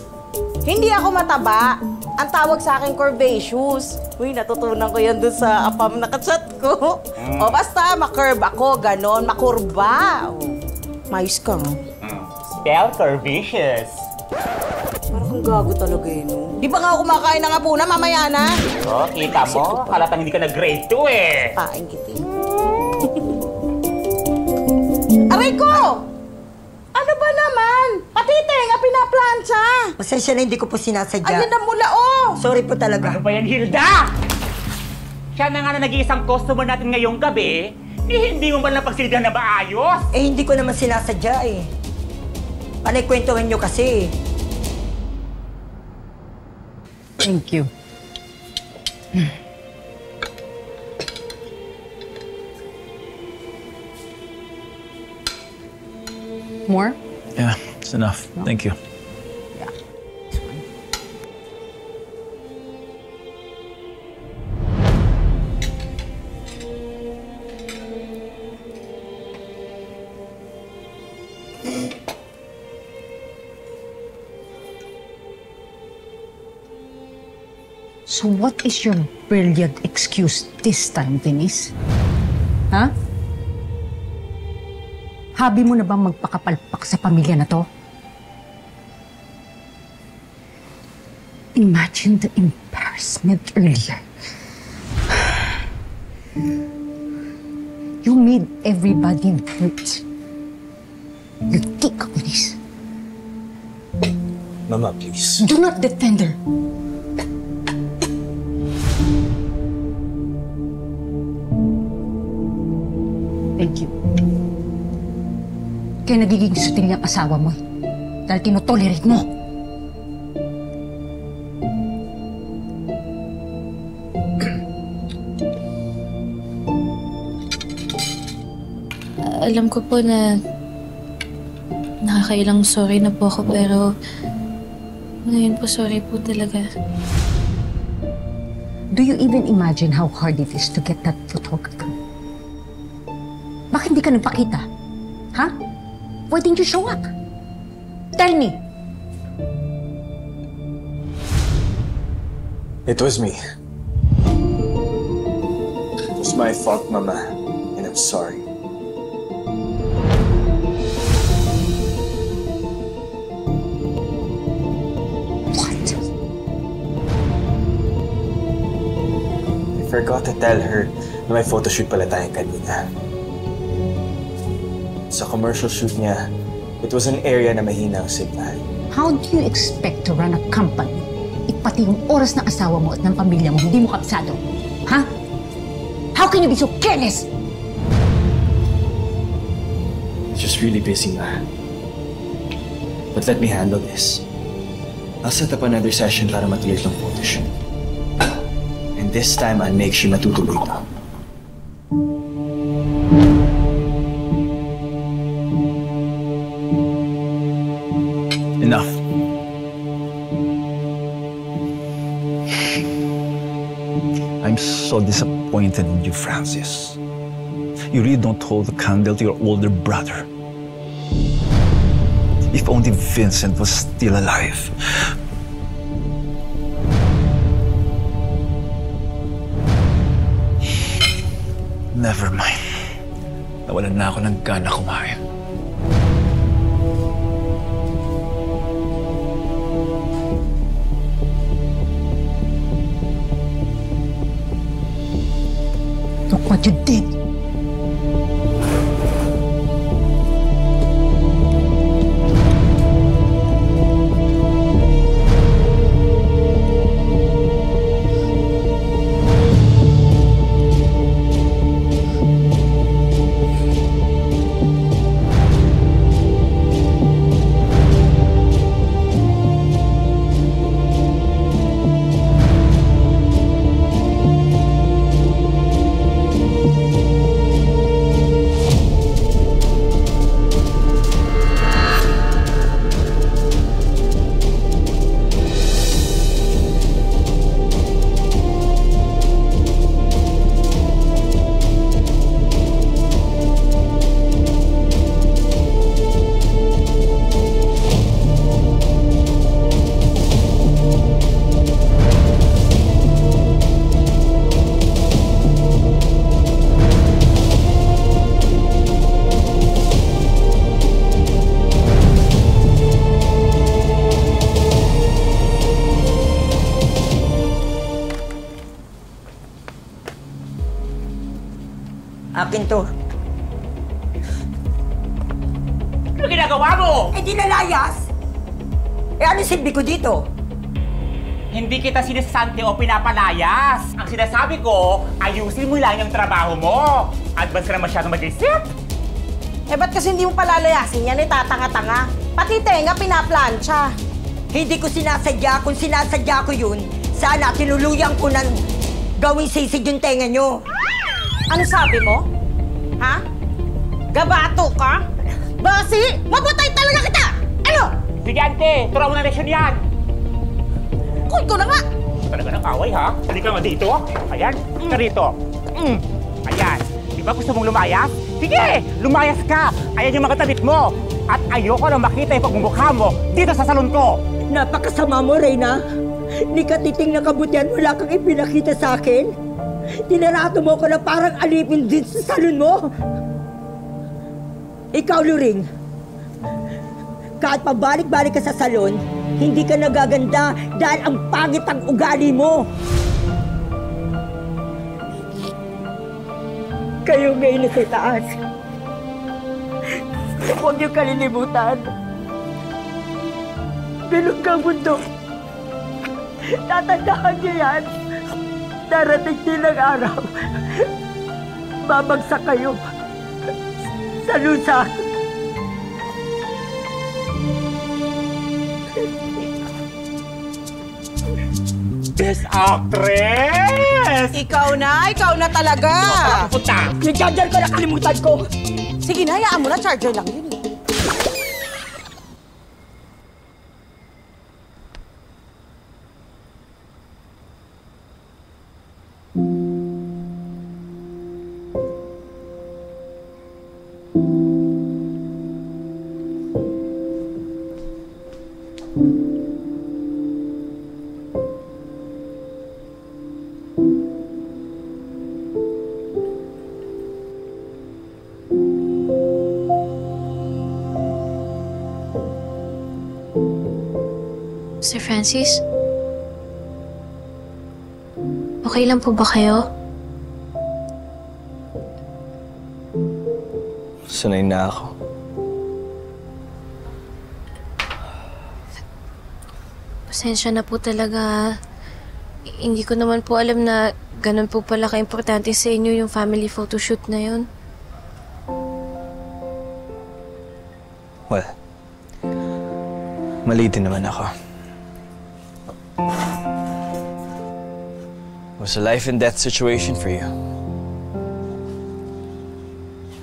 hindi ako mataba. Ang tawag sa akin, curvaceous. Uy, natutunan ko yan dun sa apam na kachat ko. O basta, makurve ako, ganon, makurba. Mayos ka, no? Spell curvaceous. Parang kang gago talaga eh, no? Di ba nga ako kumakain ng apuna, mamaya na? Oh, kita mo? Halatang hindi ka nag-grade 2 eh. Paing kita. Aray ko! Ano ba naman? Pati tenga pinaplansya! Pasensya na, hindi ko po sinasadya. Ayun na mula, oh! Sorry po talaga. Ano ba yan, Hilda? Siya na nga na nag-iisang customer natin ngayong gabi, hindi mo man lang pagsilbihan na maayos. Hindi ko naman sinasadya eh. Panay kwentuhan nyo kasi. Thank you. More? Yeah, it's enough. Thank you. So what is your brilliant excuse this time, Denise? Ha? Habi mo na bang magpakapalpak sa pamilya na to? Imagine the embarrassment earlier. You made everybody hurt. You think of this. Mama, please. Do not defend her. Thank you. Kaya nagiging sutil yung asawa mo eh. Dahil tinotolerate mo. Alam ko po na nakakailang sorry na po ako pero ngayon po sorry po talaga. Do you even imagine how hard it is to get that photographer? Bakit hindi ka nagpakita? Ha? Why didn't you show up? Tell me. It was me. It was my fault, Mama, and I'm sorry. What? I forgot to tell her na may photoshoot pala tayong kanina. Sa commercial shoot niya, it was an area na mahina ang signal. How do you expect to run a company if pati yung oras ng asawa mo at ng pamilya mo hindi mo kapsado? Ha? How can you be so careless? Just really busy, Ma. But let me handle this. I'll set up another session para matuloy ng photoshoot. And this time, I'll make sure matutuloy ito. I'm so disappointed in you, Francis. You really don't hold a candle to your older brother. If only Vincent was still alive. Never mind. Nawalan na ako ng gana kumain. Look what you did! Akin to. Ano ginagawa mo? Eh, di nalayas. Eh, ano silbi ko dito? Hindi kita sinisante o pinapalayas. Ang sinasabi ko, ayusin mo lang yung trabaho mo. Advance ka na masyadong mag-isip. Eh, ba't kasi hindi mo palalayasin yan? Eh, tatanga-tanga. Pati tenga, pinaplansya. Hindi ko sinasadya. Kung sinasadya ko yun, sana tinuluyan ko ng gawing sisid yung tenga nyo. Ano sabi mo? Ha? Gabato ka? Basi, mapatay talaga kita! Ano? Sige, ante. Turo mo na leksyon yan. Kuy ko na nga! Talaga ng away, ha? Halika nga dito. Ayan, ka rito. Ayan. Di ba gusto mong lumayas? Sige, lumayas ka. Ayan yung mga tabit mo. At ayoko na makita yung pagmumukha mo dito sa salon ko. Napakasama mo, Reyna. Ni katiting na kabutihan, wala kang ipinakita sa akin. Tinarato mo ko na parang alipin din sa salon mo. Ikaw, Luring. Kahit pabalik-balik ka sa salon, hindi ka nagaganda dahil ang pangit ang ugali mo. Kayo ngayon na sa taas. Huwag niyo kalilimutan. Bilog kang mundo. Tatandaan niyo yan. Darating din ang araw. Babagsak kayo sa lusa. Best Actress! Ikaw na talaga. Punta! Yung charger ko, nakalimutan ko. Sige na, hayaan mo na, charger lang yun. Sir Francis? Okay lang po ba kayo? Sanay na ako. Pasensya na po talaga. Hindi ko naman po alam na ganun po pala ka-importante sa inyo yung family photoshoot na yun. Well, mali din naman ako. It was a life-and-death situation for you.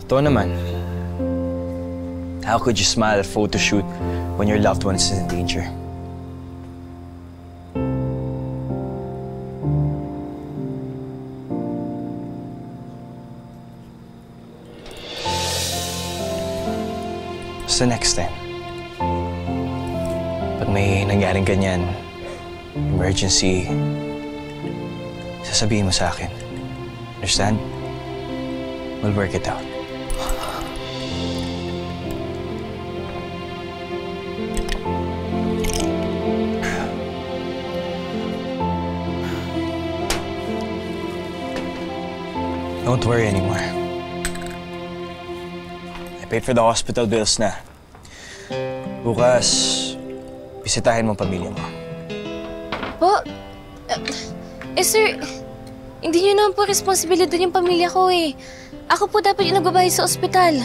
Ito naman. How could you smile at a photo shoot when your loved one is in danger? Basta next time, pag may nangyaring ganyan, emergency, sasabihin mo sa akin. Understand? We'll work it out. Don't worry anymore. I paid for the hospital bills na. Bukas, bisitahin mo ang pamilya mo. Po? Sir, hindi niyo naman po responsibilidad yung pamilya ko eh. Ako po dapat yung nagbabayad sa ospital.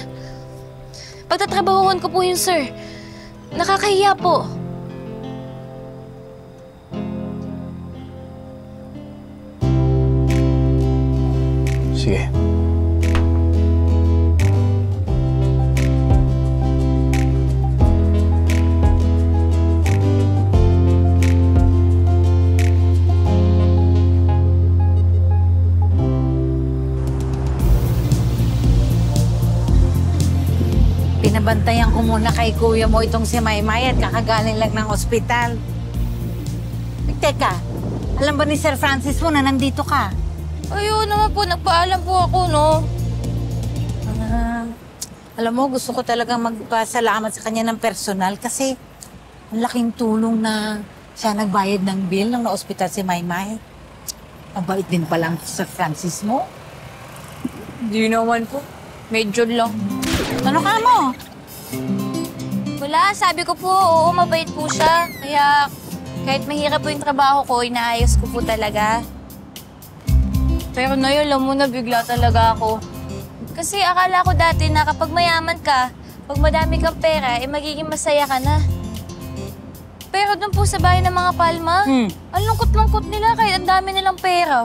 Pagtatrabahuhan ko po yun, sir. Nakakahiya po. Sige. Binabantayan ko muna kay kuya mo itong si Maymay at kakagaling lang ng ospital. Teka, alam ba ni Sir Francis mo na nandito ka? Ayun naman po, nagpaalam po ako, no? Alam mo, gusto ko talagang magpasalamat sa kanya ng personal kasi ang laking tulong na siya nagbayad ng bill nang na-ospital si Maymay. Mabait din palang Sir Francis mo. Hindi naman po. Medyo lang. Ano ka mo? Wala, sabi ko po, oo, mabait po siya. Kaya kahit mahirap po yung trabaho ko, inaayos ko po talaga. Pero Nay, alam mo na bigla talaga ako. Kasi akala ko dati na kapag mayaman ka, pag madami kang pera, eh magiging masaya ka na. Pero doon po sa bahay ng mga Palma, ang lungkot-lungkot nila kahit ang dami nilang pera.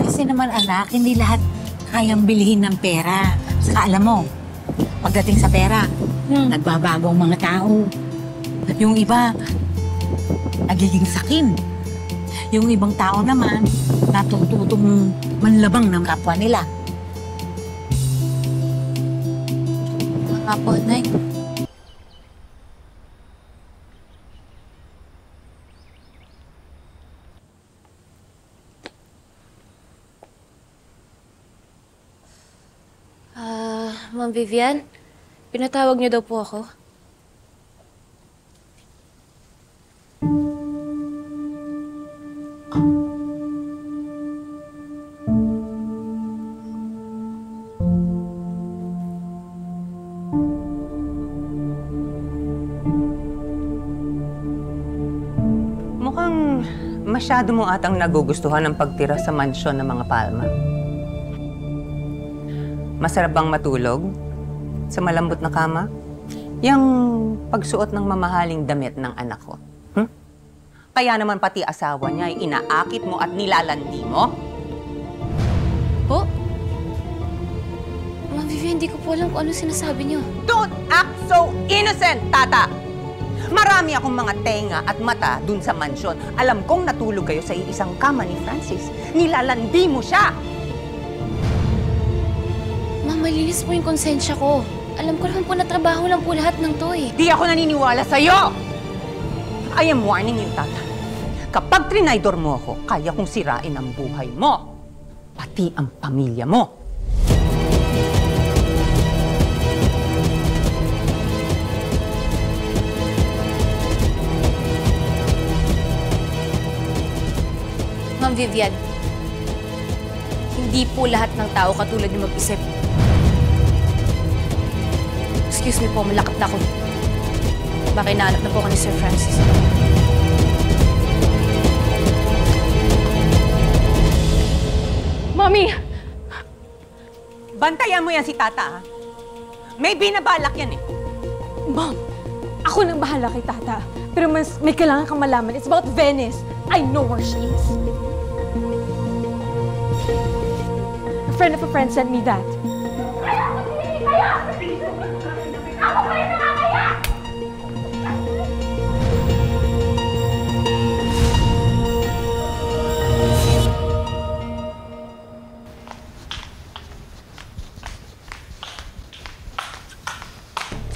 Kasi naman anak, hindi lahat kayang bilhin ng pera. Saka alam mo, pagdating sa pera, nagbabago ang mga tao. At yung iba, nagiging sakim. Yung ibang tao naman, natututong manlabang ng kapwa nila. Mga po, Nay. Ma'am Vivian, pinatawag niyo daw po ako. Mukhang masyado mo atang nagugustuhan ang pagtira sa mansyon ng mga Palma. Masarap bang matulog sa malambot na kama? Yang pagsuot ng mamahaling damit ng anak ko. Kaya naman pati asawa niya ay inaakit mo at nilalandi mo? Po? Ma'am Vivian, hindi ko po alam kung ano sinasabi niyo. Don't act so innocent, Tata! Marami akong mga tenga at mata dun sa mansyon. Alam kong natulog kayo sa isang kama ni Francis. Nilalandi mo siya! Ma'am, malinis po yung konsensya ko. Alam ko naman po na trabaho lang po lahat ng to eh. Di ako naniniwala sa'yo! I am warning you, Tata. Kapag trinaydor mo ako, kaya kong sirain ang buhay mo. Pati ang pamilya mo. Ma'am Vivian, hindi po lahat ng tao katulad niyo mag-isip. Excuse me po, malakap na ako. Baka inaanap na po ako ni Sir Francis. Mommy! Bantayan mo yan si Tata, ha? May binabalak yan eh. Mom, ako nang bahala kay Tata. Pero mas may kailangan kang malaman. It's about Venice. I know where she is. A friend of a friend sent me that. Ako pa rin nakakaya!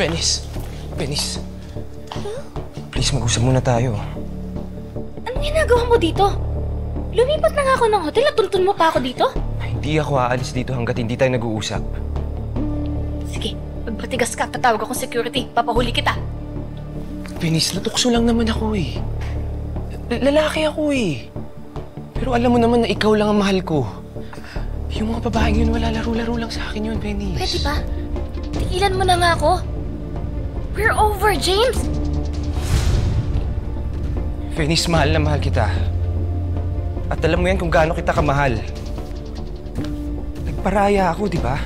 Venice. Venice. Please, mag-usap muna tayo. Anong ginagawa mo dito? Lumipat na nga ako ng hotel at tuntun mo pa ako dito? Hindi ako aalis dito hanggat hindi tayo nag-uusap. Sige, magpatigas ka, tatawag akong security. Papahuli kita. Venice, natukso lang naman ako eh. Lalaki ako eh. Pero alam mo naman na ikaw lang ang mahal ko. Yung mga babaeng yun, wala laro-laro lang sa akin yun, Venice. Pwede ba? Tigilan mo na nga ako. We're over, James! Venice, mahal na mahal kita. At alam mo yan kung gaano kita kamahal. Nagparaya ako, di ba?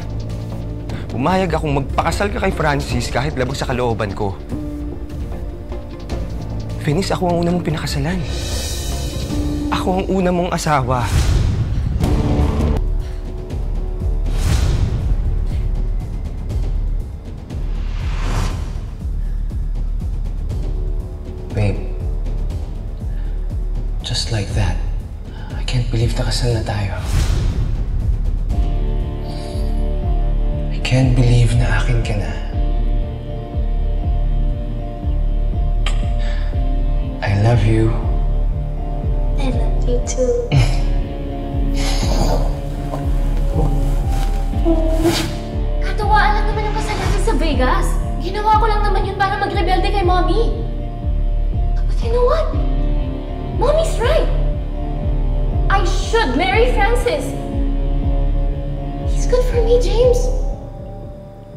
Pumayag akong magpakasal ka kay Francis kahit labag sa kalooban ko. Venice, ako ang una mong pinakasalan. Ako ang una mong asawa. Babe, just like that, I can't believe nakasal na tayo. I can't believe na akin ka na. I love you. I love you too. Katawaan lang naman yung kasal natin sa Vegas. Ginawa ko lang naman yun para magrebelde kay Mommy. But you know what? Mommy's right. I should marry Francis. He's good for me, James.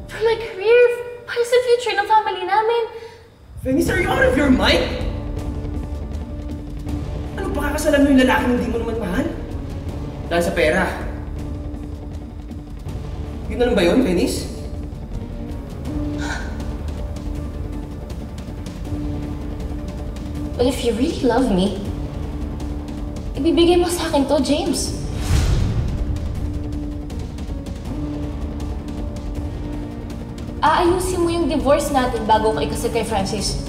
For my career, para sa future ng family namin. Venice, are you out of your mind? Ano pakakasalan mo yung lalaking hindi mo naman mahal? Dahil sa pera. Yun na lang ba yun, Venice? But if you really love me, ibibigay mo sa akin to, James. Aayusin mo yung divorce natin bago ka ikasal kay Francis.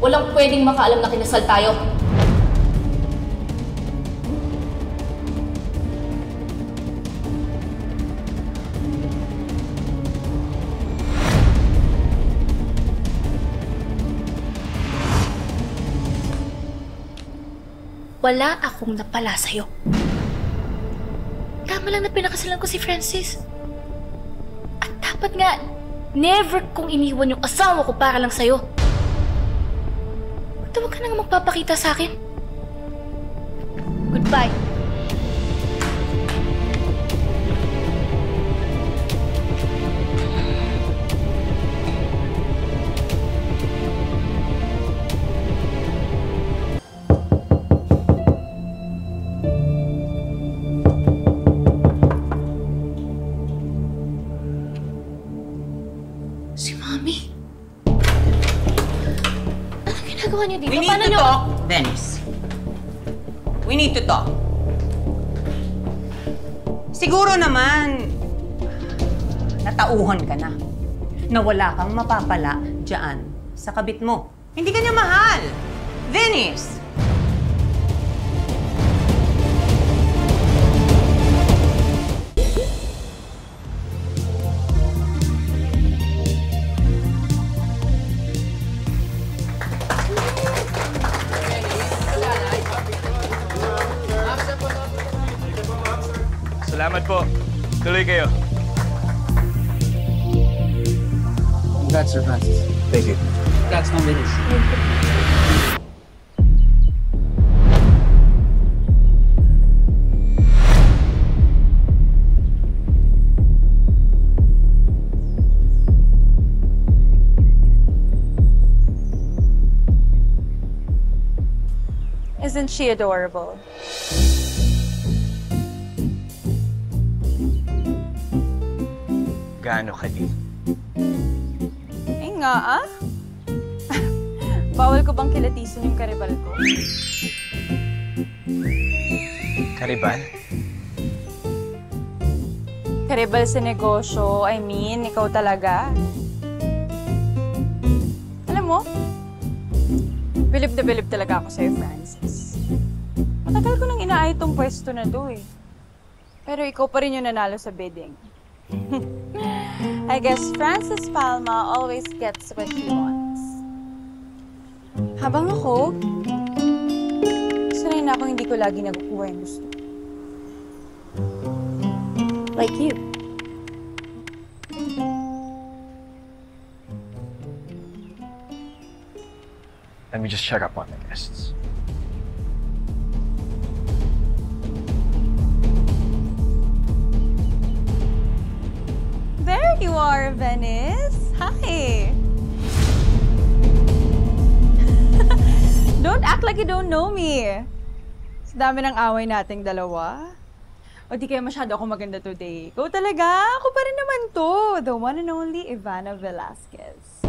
Walang pwedeng makaalam na kinasal tayo. Wala akong napala sa'yo. Tama lang na pinakasalan ko si Francis. At dapat nga, never kong iniwan yung asawa ko para lang sa'yo. Huwag ka nang magpapakita sa akin. Goodbye. We need to talk, Venice. We need to talk. Siguro naman, natauhan ka na. Na wala kang mapapala dyan sa kabit mo. Hindi ka niya mahal. Venice! Salamat po. Tuloy kayo. Congrats, Sir Francis. Thank you. Congrats, Ma'am Venice. Isn't she adorable? Gaano ka di? Eh nga ah. Bawal ko bang kilatisin yung karibal ko? Karibal? Karibal sa negosyo, I mean, ikaw talaga. Alam mo, bilib na bilib talaga ako sa'yo, Francis. Matagal ko nang inaay tong pwesto na to eh. Pero ikaw pa rin yung nanalo sa bidding. I guess Francis Palma always gets what he wants. Habang ako, sanay na ako hindi ko lagi nakukuha yung gusto. Like you. Let me just check up on the guests. There you are, Venice. Hi. Don't act like you don't know me. Sa dami ng away nating dalawa. O di kaya masyado ako maganda today. Ikaw talaga. Ako pa rin naman to. The one and only Ivana Velasquez.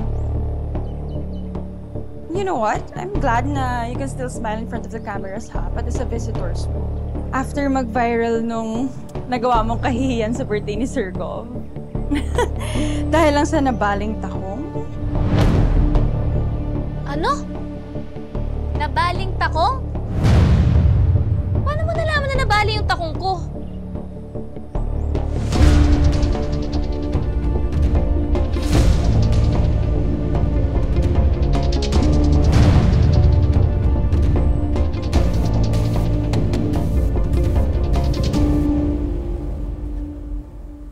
You know what? I'm glad na you can still smile in front of the cameras, ha? Pati sa visitors mo. After mag-viral nung nagawa mong kahihiyan sa birthday ni Sir Gov. Dahil lang sa nabaling takong. Ano? Nabaling takong? Paano mo nalaman na nabali yung takong ko?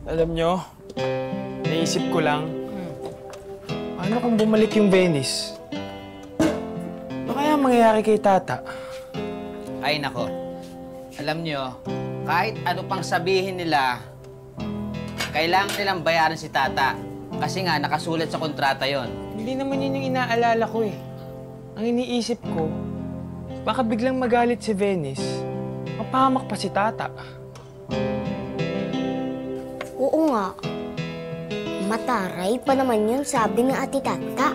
Alam nyo, naisip ko lang, paano kung bumalik yung Venice? Ano kaya mangyayari kay Tata? Ay nako, alam nyo, kahit ano pang sabihin nila, kailangan nilang bayaran si Tata. Kasi nga, nakasulat sa kontrata yon. Hindi naman yun yung inaalala ko eh. Ang iniisip ko, baka biglang magalit si Venice, mapahamak pa si Tata. Oo nga. Mataray pa naman yun, sabi ni Ate Tata.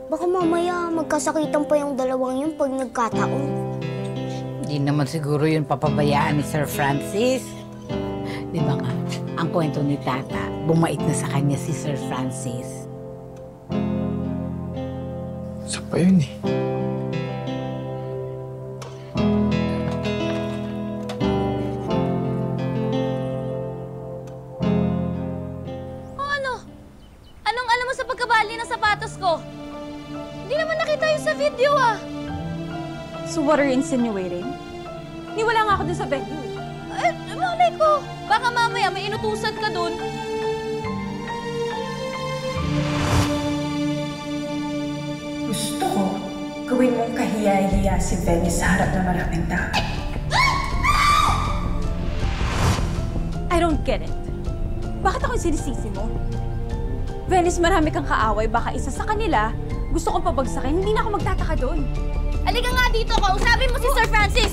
Baka mamaya magkasakitan pa yung dalawang yun pag nagkataon. Hindi naman siguro yun papabayaan ni Sir Francis. Di ba nga, ang kwento ni Tata, bumait na sa kanya si Sir Francis. Isa pa yun eh. Hindi naman nakita yun sa video ah. So what are you insinuating? Niwala nga ako dun sa venue. Malay ko. Baka mamaya may inutusan ka dun. Gusto ko, gawin mong kahiya-hiya si Venice sa harap ng maraming tao. I don't get it. Bakit ako yung sinisisi mo? Venice, marami kang kaaway. Baka isa sa kanila, gusto kong pabagsakin. Hindi na ako magtataka doon. Halika nga dito, kausapin mo si Sir Francis!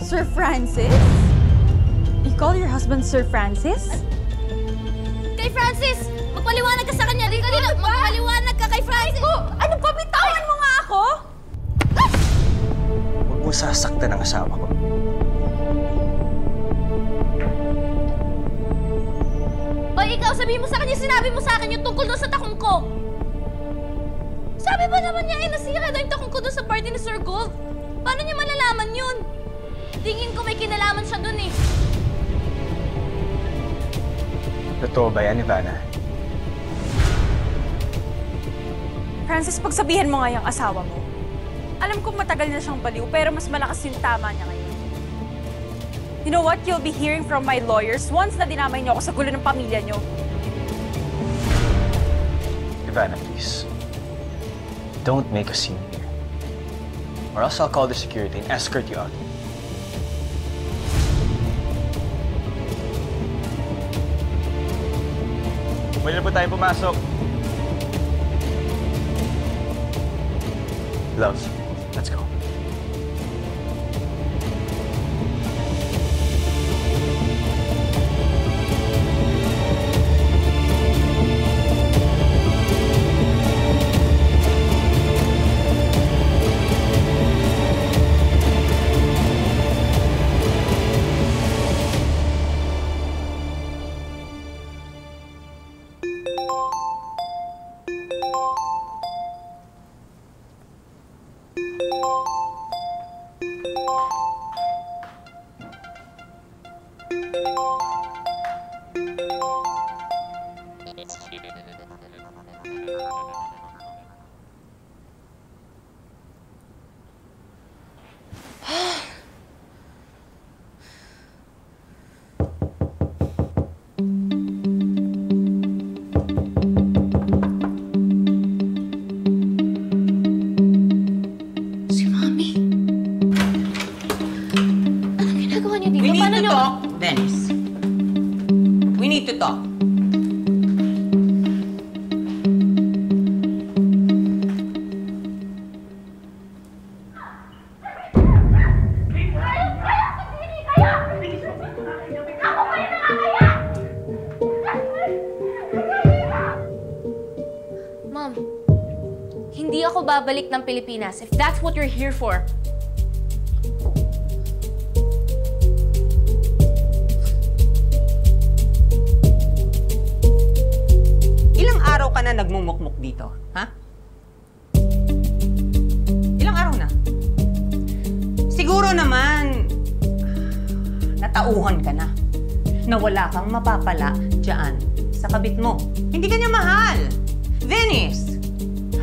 Sir Francis? You call your husband Sir Francis? Kay Francis! Magpaliwanag ka sa kanya! Magpaliwanag ka kay Francis! Ano ba? Bitawan mo nga ako? Huwag mo sasaktan ang asawa ko. O ikaw, sabihin mo sa kanya, sinabi mo sa akin yung tungkol doon sa takong ko. Sabi ba naman niya, nasira daw yung takong ko doon sa party ni Sir Gold? Paano niya malalaman yun? Tingin ko may kinalaman siya doon eh. Totoo ba yan, Ivana? Francis, pagsabihan mo nga yung asawa mo. Alam kong matagal na siyang baliw, pero mas malakas yung tama niya ngayon. You know what? You'll be hearing from my lawyers once na dinamay niyo ako sa gulo ng pamilya niyo. Ivana, please. Don't make a scene here. Or else I'll call the security and escort you out. Pwede na po tayo pumasok. Love, let's go. Si Mami. Anong ginagawa niyo dito? We need Paano to niyo... talk, Dennis. We need to talk. Mom, hindi ako babalik ng Pilipinas if that's what you're here for. Ilang araw ka na nagmumukmuk dito, ha? Ilang araw na? Siguro naman, natauhan ka na. Na wala kang mapapala dyan sa kabit mo. Hindi ka niya mahal. Venice,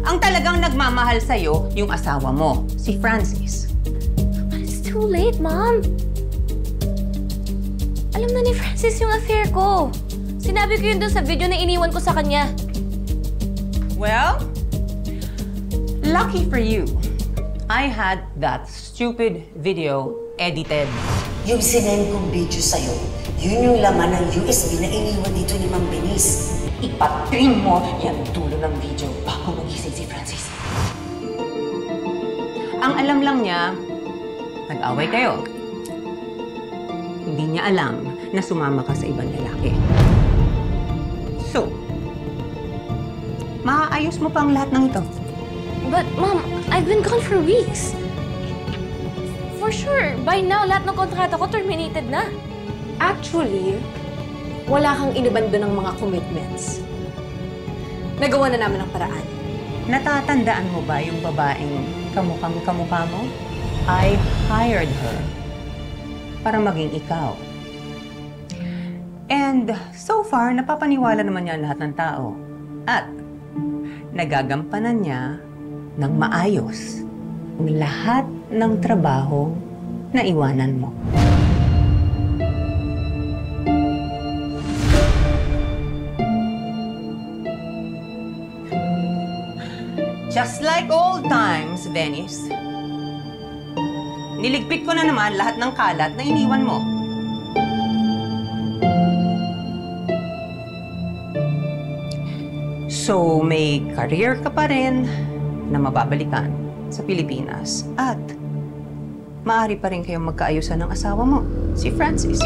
ang talagang nagmamahal sa'yo, yung asawa mo, si Francis. But it's too late, Mom. Alam na ni Francis yung affair ko. Sinabi ko yun doon sa video na iniwan ko sa kanya. Well, lucky for you, I had that stupid video edited. Yung sinend kong video sa'yo, yun yung laman ng USB na iniwan dito ni Ma'am Venice. Ipatrim mo yung dulo ng video bago magising si Francis. Ang alam lang niya, nag-away kayo. Hindi niya alam na sumama ka sa ibang lalaki. So, maaayos mo pa ang lahat ng ito. But, Mom, I've been gone for weeks. For sure, by now, lahat ng kontrata ko terminated na. Actually, wala kang inibando ng mga commitments. Nagawa na namin ang paraan. Natatandaan mo ba yung babaeng kamukha mo? I hired her para maging ikaw. And so far, napapaniwala naman niya lahat ng tao. At nagagampanan niya ng maayos ang lahat ng trabaho na iwanan mo. Just like old times, Venice. Niligpit ko na naman lahat ng kalat na iniwan mo. So, may career ka pa rin na mababalikan sa Pilipinas. At maaari pa rin kayong magkaayusan ng asawa mo, si Francis.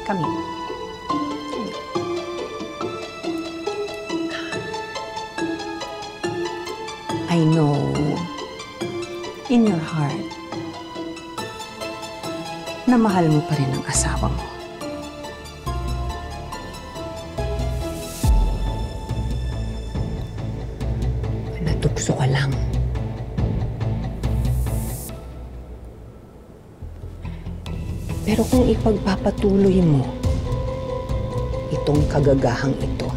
Kami. I know, in your heart, na mahal mo pa rin ang asawa mo. Natukso ka lang. Pero kung ipagpapatuloy mo itong kagagahang ito,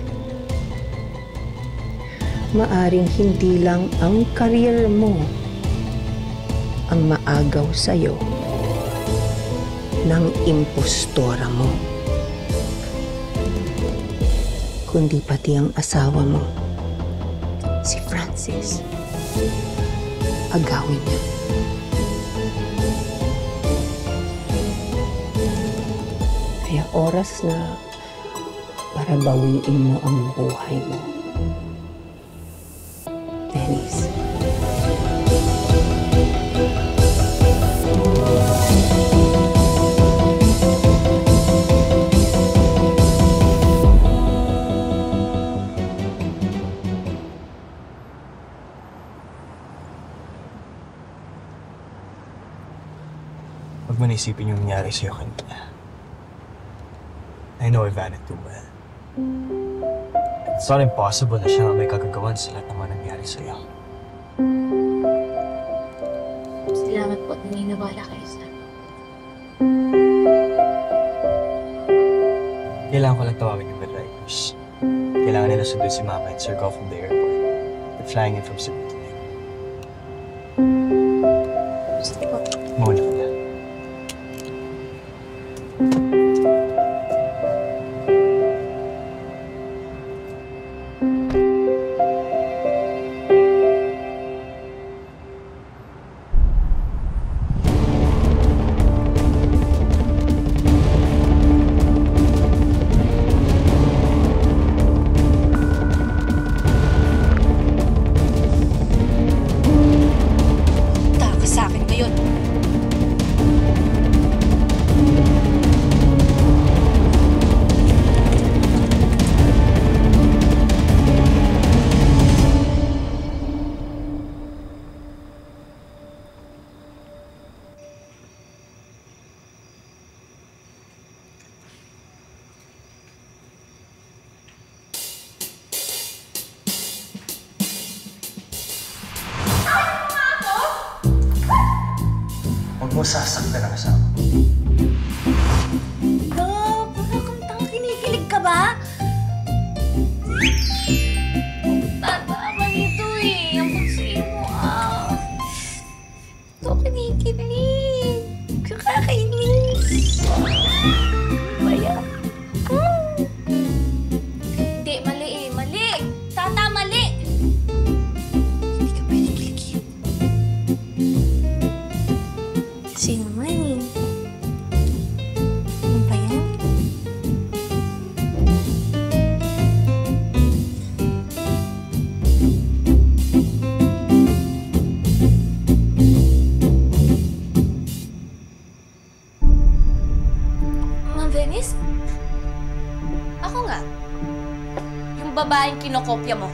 maaring hindi lang ang career mo ang maagaw sa'yo ng impostora mo, kundi pati ang asawa mo, si Francis. Agawin niya. Kaya oras na para bawiin mo ang buhay mo. Dennis. Huwag mo naisipin yung nangyari sa'yo kanina. I know Ivana too well. It's not impossible na siya nga may kagagawan sa lahat naman nangyari sa'yo. Salamat po at naniniwala kayo sa akin. Kailangan ko lang tawagin yung drivers. Kailangan nila sundin si Mama and Sir Go from the airport. They're flying in from Cebu today. Muna ka na. Huwag mo sasaktan ang asawa. Love, wala kang tanga. Kinikilig ka ba? Tatama nito eh. Ang pagsiin mo Ito kinikilig. Kakakainis. Ano ba yan? Hindi, mali eh. Mali! Tata, mali! Hindi ka pwede kiligin. Kasi naman eh. Ano ba yan? Ma'am Venice? Ako nga. Yung babaeng kinokopya mo.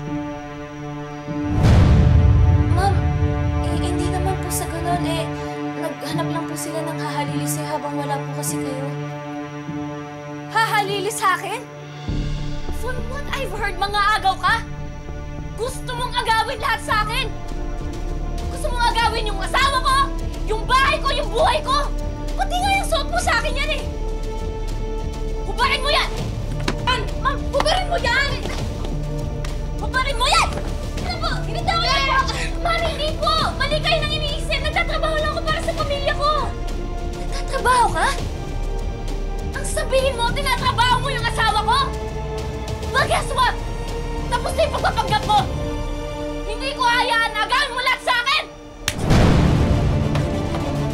Ma'am, hindi naman po sa ganun eh. Naghanap lang po sila ng hahalilis eh habang wala po kasi kayo. Hahalilis sa akin? From what I've heard, mga agaw ka? Gusto mong agawin lahat sa akin? Gusto mong agawin yung asawa ko, yung bahay ko, yung buhay ko? Pati nga yung suot mo sa akin yan eh! Hubarin mo yan! Ma'am, hubarin mo yan! Hubarin mo yan! Ano po? Binitawan niyo po! Ma'am, hindi po! Mali kayo nang iniisip! Nagtatrabaho lang ako para sa pamilya ko! Nagtatrabaho ka? Ang sabihin mo, tinatrabaho mo yung asawa ko? Well, guess what? Tapos na yung pagpapanggap mo! Hindi ko hayaan na agawin mo lahat sa akin!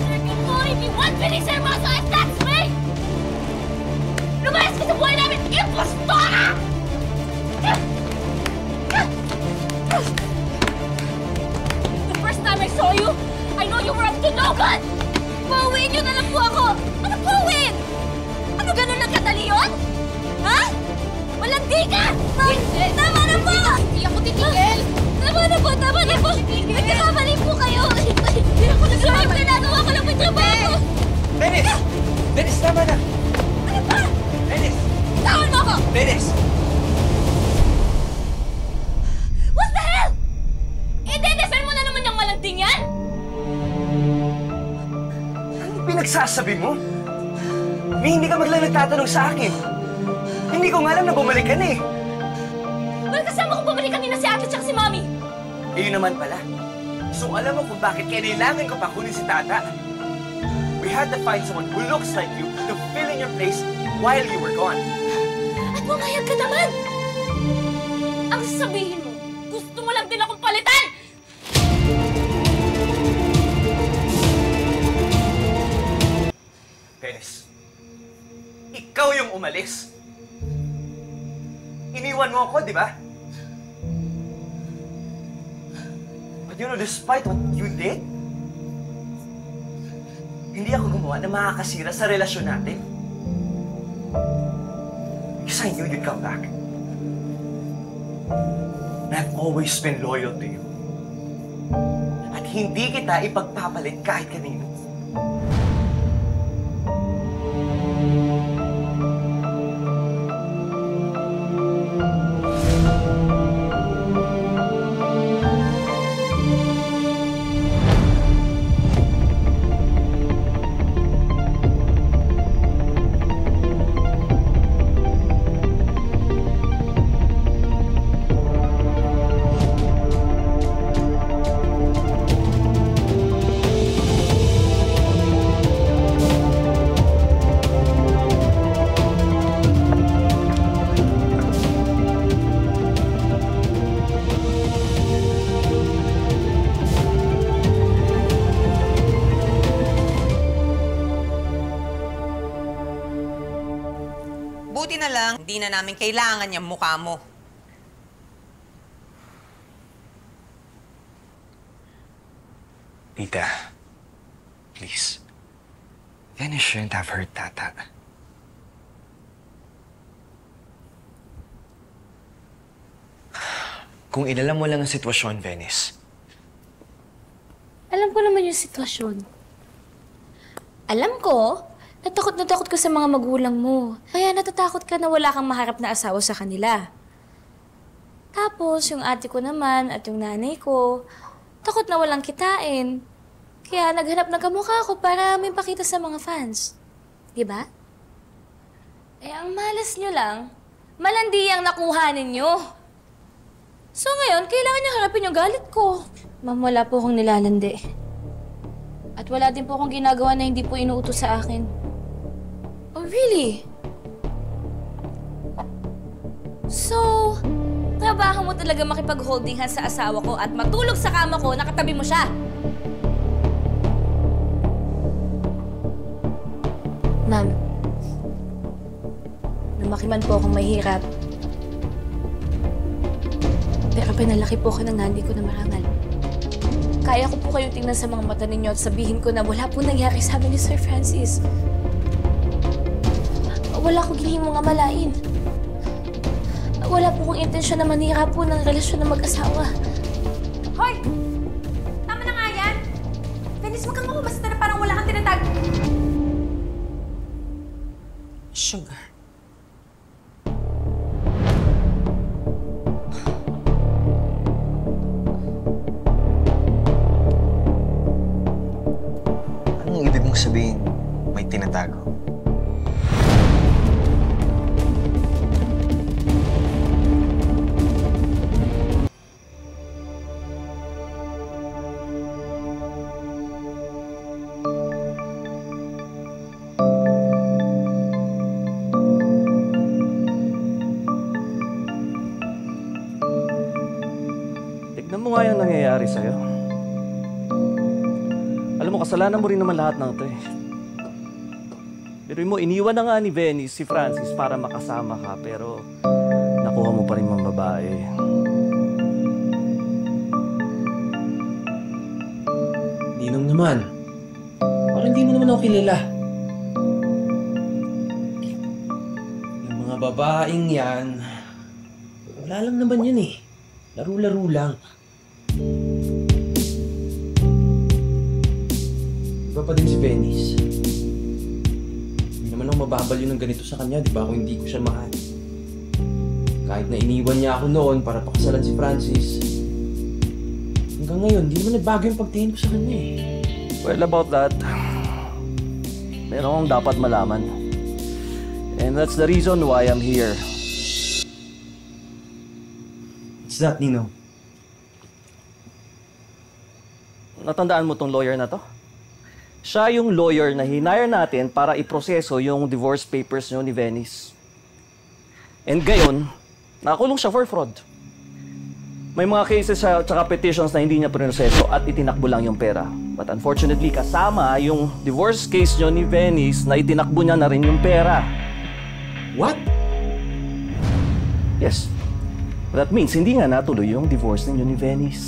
Sabihin mo, hindi one penny sermoso at that's me! Lumayas ka sa buhay namin! Impostora! The first time I saw you, I know you were up to no good! Pauwiin niyo na lang po ako! Ano pauwiin? Ano ganun lang kadali yun? Ha? Malandi ka! Tama na po! Hindi ako titigil! Tama na po! Tama na po! Nagkakamali po kayo! Hindi ako nagsasabi! Ginagawa ko lang may trabaho! Venice! Venice, tama na! Ano pa? Venice! Tawan mo ako! Venice! What the hell? I-defend mo na naman yung malanding yan? Anong pinagsasabi mo? May hindi ka maglang nagtatanong sa akin. Hindi ko nga alam na bumalik ka na eh. Well, kasama ko bumalik kanina si ate at si mami. Eh yun naman pala. So alam mo kung bakit kailangan ko pa kunin si Tata? We had to find someone who looks like you to fill in your place while you were gone. At pumayag ka naman! Ang sasabihin mo, gusto mo lang din akong palitan! Venice, ikaw yung umalis. Iniwan mo ako, di ba? But you know, despite what you did, hindi ako gumawa na makakasira sa relasyon natin. Because I knew you'd come back. And I've always been loyal to you. At hindi kita ipagpapalit kahit kanino. lang, hindi na namin kailangan yung mukha mo. Tita, please. Venice shouldn't have hurt Tata. Kung inalam mo lang ang sitwasyon, Venice. Alam ko naman yung sitwasyon. Alam ko, na takot ka sa mga magulang mo. Kaya natatakot ka na wala kang maharap na asawa sa kanila. Tapos, yung ate ko naman at yung nanay ko, takot na walang kitain. Kaya naghanap ng kamukha ko para may pakita sa mga fans. Diba? Eh, ang malas nyo lang, malandi ang nakuha ninyo. So ngayon, kailangan niya harapin yung galit ko. Ma'am, wala po akong nilalandi. At wala din po akong ginagawa na hindi po inuutos sa akin. Oh, really? So, trabaho mo talaga makipag-holding hands sa asawa ko at matulog sa kama ko, nakatabi mo siya. Ma'am, lumaki man po akong mahirap. Pero pinalaki po ako ng nanay ko na marangal. Kaya ko po kayong tingnan sa mga mata ninyo at sabihin ko na wala po nangyari sa amin ni Sir Francis. Wala ko ginhimong amalain. Wala po kong intensyon na manira po ng relasyon ng mag-asawa. Hoy! Tama na nga yan! Venice, wag kang makubasta na parang wala kang tinatag. Sugar. Anong ibig mong sabihin may tinatago? Tignan mo nga yung nangyayari sa'yo. Alam mo, kasalanan mo rin naman lahat ng ito eh. Pero mo, iniwan na nga ni Venice si Francis para makasama ka, pero nakuha mo pa rin mga babae. Ninong naman. Parang hindi mo naman ako kilala. Yung mga babaeng yan, wala lang naman yan eh. Laro-laro lang. Iba pa din si Venice. Hindi naman ako mababaliw ng ganito sa kanya, di ba? Kung hindi ko siya mahal. Kahit na iniwan niya ako noon para pakasalan si Francis, hanggang ngayon, hindi naman nagbago yung pagtingin ko sa kanya eh. Well, about that, meron akong dapat malaman. And that's the reason why I'm here. What's that, Nino? Natandaan mo tong lawyer na to? Siya yung lawyer na hinire natin para iproseso yung divorce papers nyo ni Venice. And gayon, nakakulong siya for fraud. May mga cases siya tsaka petitions na hindi niya proseso at itinakbo lang yung pera. But unfortunately, kasama yung divorce case nyo ni Venice na itinakbo niya na rin yung pera. What? Yes. That means hindi nga natuloy yung divorce ninyo ni Venice.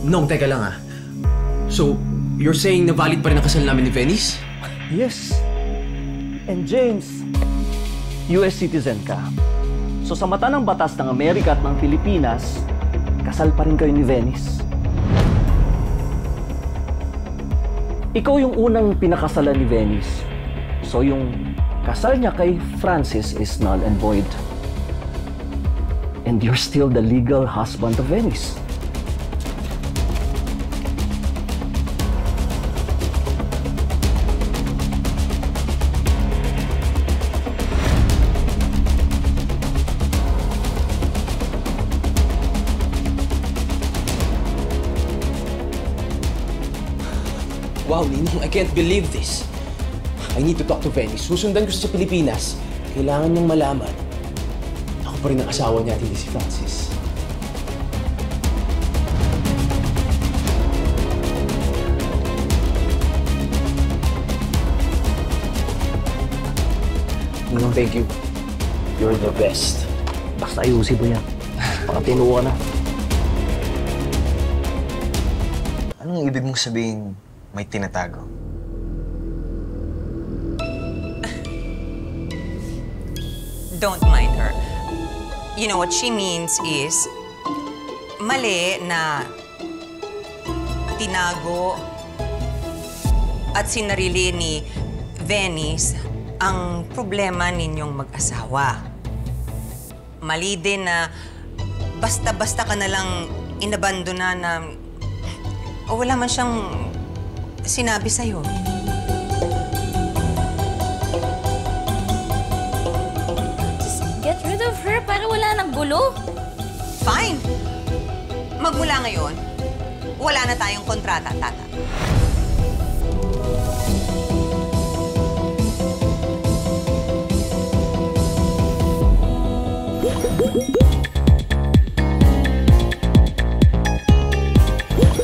Nong, teka lang ah. So, you're saying na valid pa rin ang kasal namin ni Venice? Yes. And James, US citizen ka. So sa mata ng batas ng Amerika at ng Pilipinas, kasal pa rin kayo ni Venice. Ikaw yung unang pinakasalan ni Venice. So yung kasal niya kay Francis is null and void. And you're still the legal husband of Venice. Wow, Ninong, I can't believe this. I need to talk to Venice. Susundan ko siya sa Pilipinas. Kailangan niyang malaman. Ako pa rin ang asawa niya at hindi si Francis. Ninong, thank you. You're the best. Basta ayusin mo yan. Baka tinuwa ka na. Anong ibig mong sabihin may tinatago? Don't mind her. You know, what she means is, mali na tinago at sinarili ni Venice ang problema ninyong mag-asawa. Mali din na basta-basta ka na lang inabandona na o wala man siyang sinabi sa'yo. Just get rid of her para wala nang gulo. Fine. Magmula ngayon, wala na tayong kontrata, Tata.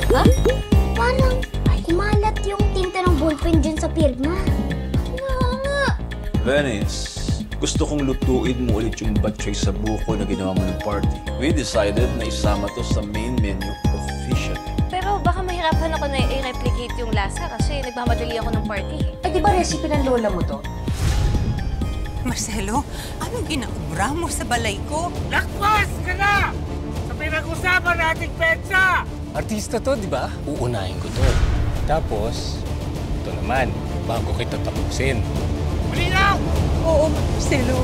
Ha? Parang kumalat yung tinta ng ballpen dyan sa pirma. Venice, gusto kong lutuin mo ulit yung batchoy sa buko na ginawa mo ng party. We decided na isama to sa main menu officially. Pero baka mahirapan ako na i-replicate yung lasa kasi nagmamadali ako ng party. Ay, di ba recipe ng lola mo to? Marcelo, anong ginaubra mo sa balay ko? Lakwas ka na! Sa pinag-usapan nating petsa! Artista to, di ba? Uunahin ko to. Tapos, ito naman, bago kita tapusin. Malinaw! Oo, Marcelo.